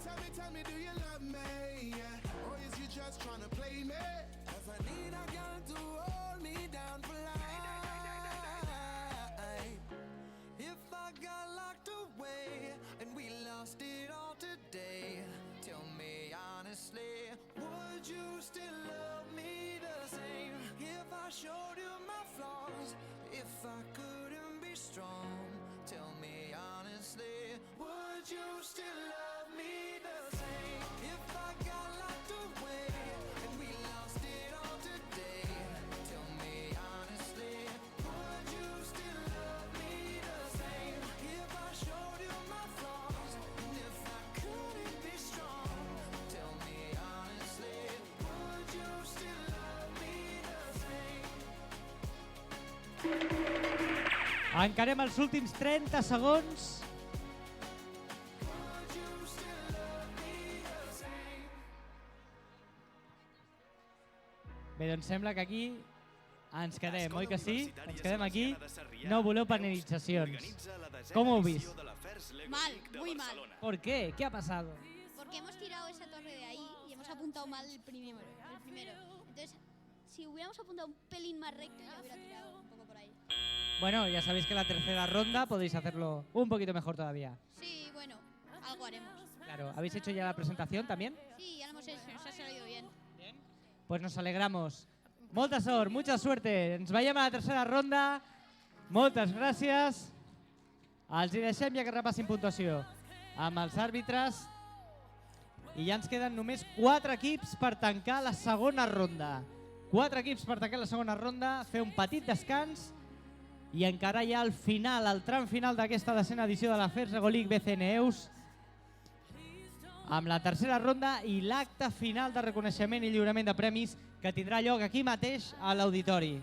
Tell me, do you love me? Yeah. Or is you just tryna play me? 'Cause I need a girl to hold me down for life. If I got locked away and we lost it all today, tell me honestly, would you still love me the same? If I showed you my flaws, if I couldn't be strong, Encarem els últims 30 segons. Bé, doncs sembla que aquí ens quedem, oi que sí? Ens quedem aquí. No voleu penalitzacions. ¿Cómo ho vist? Mal, muy mal. ¿Por qué? ¿Qué ha pasado? Porque hemos tirado esa torre de ahí y hemos apuntado mal el primero. Entonces, si hubiéramos apuntado un pelín más recto, yo hubiera tirado un poco por ahí. Bueno, ya sabéis que la tercera ronda podéis hacerlo un poquito mejor todavía. Sí, bueno, algo haremos. Claro, ¿habéis hecho ya la presentación también? Sí, ya lo hemos hecho, nos ha salido bien. Pues nos alegramos. Molta sort, mucha suerte. Ens veiem a la tercera ronda. Moltes gràcies. Els hi deixem ja que repassin puntuació amb els àrbitres. I ja ens queden només 4 equips per tancar la segona ronda. 4 equips per tancar la segona ronda, fer un petit descans i encara ja al final, al tram final d'aquesta decena edició de la FERS League BCN EUS, amb la tercera ronda i l'acte final de reconeixement i lliurament de premis que tindrà lloc aquí mateix a l'auditori.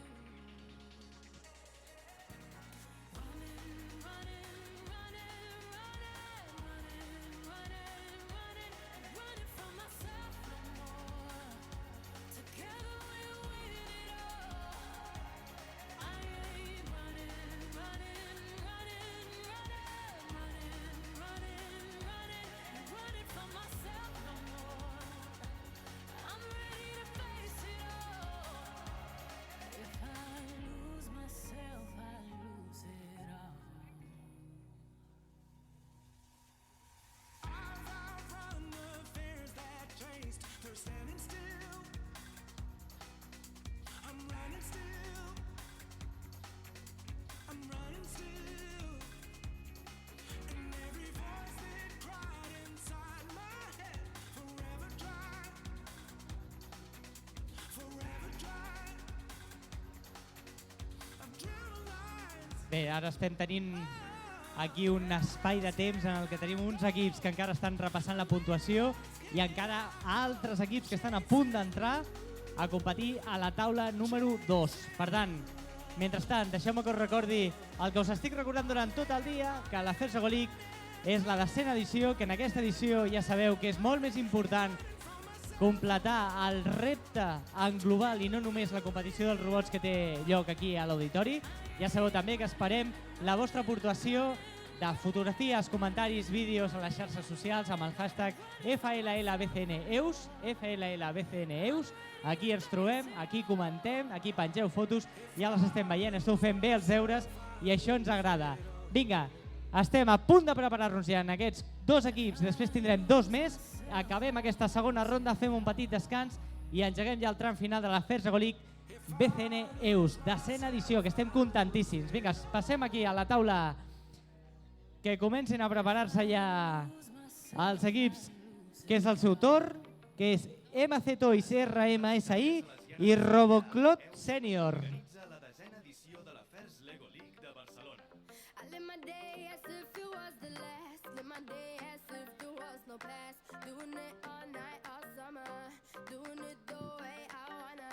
Bé, ara estem tenint aquí un espai de temps en el que tenim uns equips que encara estan repassant la puntuació i encara altres equips que estan a punt d'entrar a competir a la taula número 2. Per tant, mentrestant, deixeu-me que us recordi el que us estic recordant durant tot el dia, que la FERS League és la decena edició, que en aquesta edició ja sabeu que és molt més important completar el repte en global i no només la competició dels robots que té lloc aquí a l'auditori. Ja sabeu també que esperem la vostra aportació de fotografies, comentaris, vídeos a les xarxes socials amb el hashtag FLLBCNEUS, FLLBCNEUS. Aquí ens trobem, aquí comentem, aquí pengeu fotos, ja les estem veient, esteu fent bé els deures i això ens agrada. Vinga, estem a punt de preparar-nos ja en aquests 2 equips, després tindrem 2 més, acabem aquesta segona ronda, fem un petit descans i engeguem ja el tram final de la FERS League BCN EUS, decena edició, que estem contentíssims. Vinga, passem aquí a la taula, que comencin a preparar-se ja els equips, que és el seu torn, que és MC Toys RMSI i Roboclot Senior. La desena edició de la FERS Lego League de Barcelona. I live my day as if it was the last. Live my day as if there was no past. Doing it all night, all summer. Doing it the way I wanna.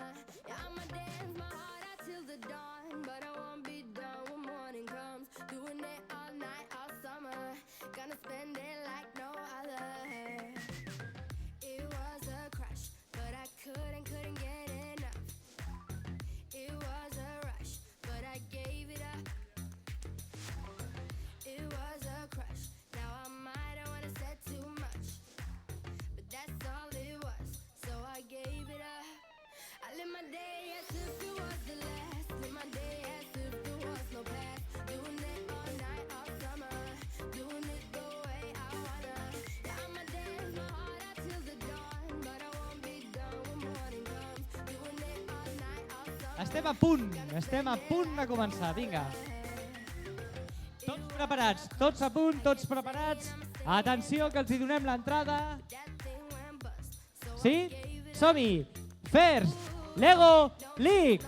Yeah, I'ma dance my heart out till the dawn. But I won't be done when morning comes. Doing it all night, all summer. Gonna spend it like no other. It was a crush, but I couldn't get enough. It was a rush, but I gave it up. It was a crush, now I might have wanna said too much, but that's all it was, so I gave it up. I live my day as if it was the last, live my day as if there was no past, doing it all night, all summer, doing it the way I wanna. Yeah, I'ma dance my heart out till the dawn, but I won't be done when morning comes, doing it all night, all summer. Estem a punt de començar, vinga. Tots preparats, tots a punt, tots preparats. Atenció, que els hi donem l'entrada. Sí? Som-hi! FERS Lego League!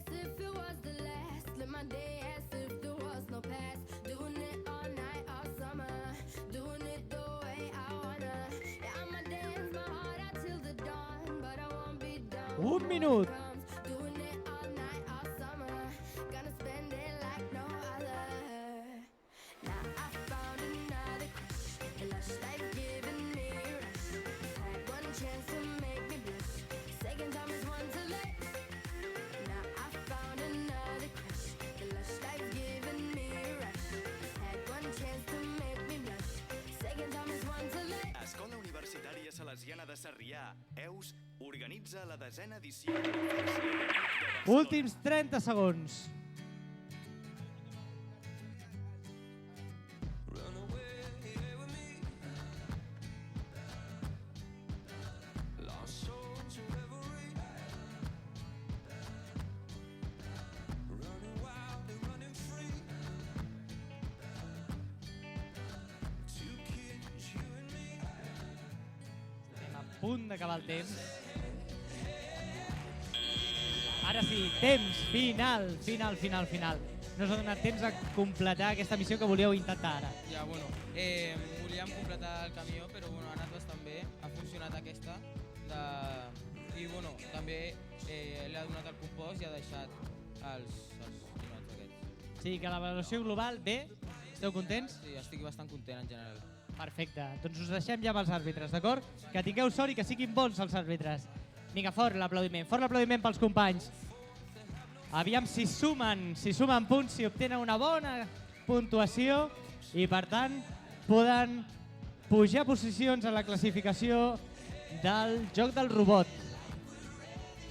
as if it was the last. Live my day as if there was no past. Doing it all night, all summer. Doing it the way I wanna. Yeah, I'ma dance my heart out till the dawn, but I won't be done. Un minut. Doing it all night, all summer. Gonna spend it like no other. Now I found another crush. A lush life giving me a rush. Had one chance to make me blush. Second time is one too late. Now I found another crush. A lush life giving me a rush. Had one chance to make me blush. Second time is one too late. Escola Universitària Salesiana de Sarrià, EUS, organitza la 10a edició de la Fers Lego League de Barcelona. Últims 30 segons. Estem a punt d'acabar el temps. Ara sí, temps final. No s'ha donat temps a completar aquesta missió que volíeu intentar ara. Ja, bueno, volíem completar el camió, però bueno, ha anat bastant bé, ha funcionat aquesta. I bueno, també l'ha donat el compost i ha deixat els ninots aquests. Sí, que la valoració global, bé? Esteu contents? Sí, estic bastant content en general. Perfecte, doncs us deixem ja amb els àrbitres, d'acord? Que tingueu sort i que siguin bons els àrbitres. Vinga, fort l'aplaudiment pels companys. Aviam si sumen punts, si obtenen una bona puntuació i per tant poden pujar posicions a la classificació del joc del robot.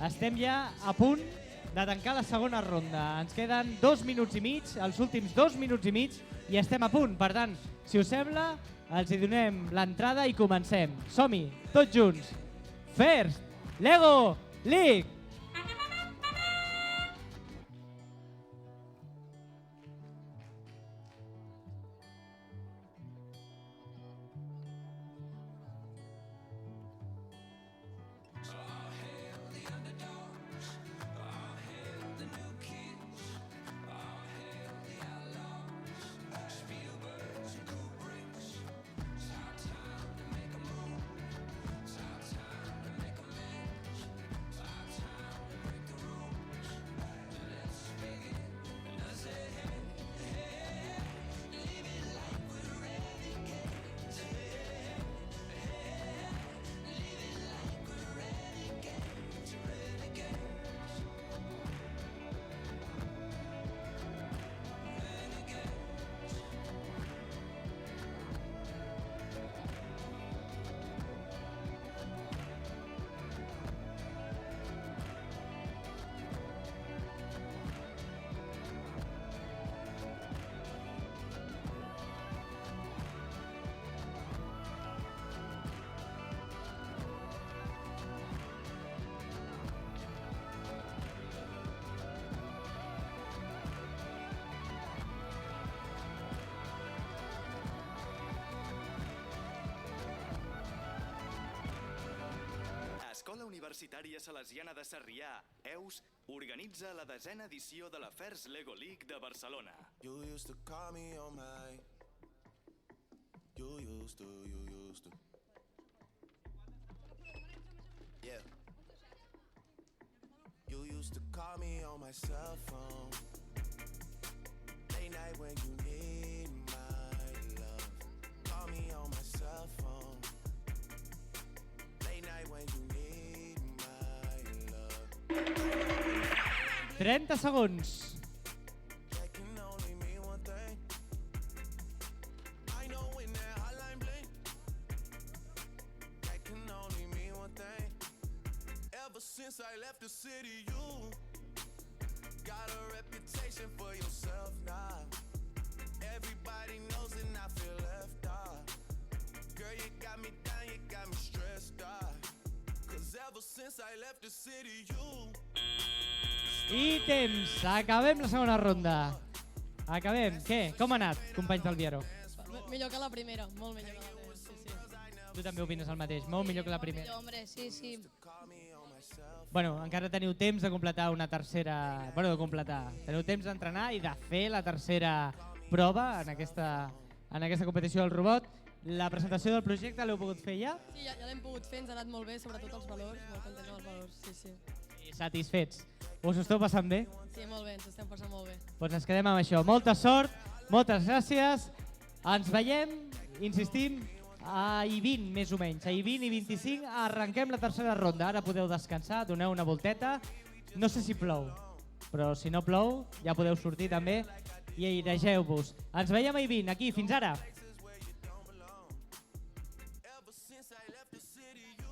Estem ja a punt de tancar la segona ronda. Ens queden 2 minuts i mig, els últims 2 minuts i mig, i estem a punt. Per tant, si us sembla, els hi donem l'entrada i comencem. Som-hi, tots junts. First Lego League! Escola Universitària Salesiana de Sarrià, EUS, organitza la 10a edició de la Fers Lego League de Barcelona. You used to call me on my. You used to. Yeah. You used to call me on my cell phone. Late night when you need my love. Call me on my cell phone. Late night when you need my love. 30 segons. That can only mean one thing. I know when that hotline bling. That can only mean one thing. Ever since I left the city, you got a reputation for yourself now. Everybody knows and I feel left out. Girl, you got me down, you got me stressed out. Cause ever since I left the city, you. I temps. Acabem la segona ronda. Acabem. Què? Com ha anat, companys del Viero? Millor que la primera, molt millor que la primera, sí, sí. Tu també opines el mateix, molt millor que la primera. Millor, hombre, sí, sí. Bueno, encara teniu temps de completar una tercera... Bueno, de completar. Teniu temps d'entrenar i de fer la tercera prova en aquesta competició del robot. La presentació del projecte l'heu pogut fer ja? Sí, ja l'hem pogut fer, ens ha anat molt bé, sobretot els valors, molt contents amb els valors, sí. I satisfets. Us ho esteu passant bé? Sí, molt bé, ens estem passant molt bé. Doncs ens quedem amb això. Molta sort, moltes gràcies. Ens veiem, insistim, a I20 més o menys. A I20 i 25 arrenquem la tercera ronda. Ara podeu descansar, doneu una volteta. No sé si plou, però si no plou ja podeu sortir també i airegeu-vos. Ens veiem a I20, aquí, fins ara. Ever since I left the city, you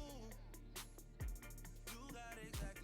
got exactly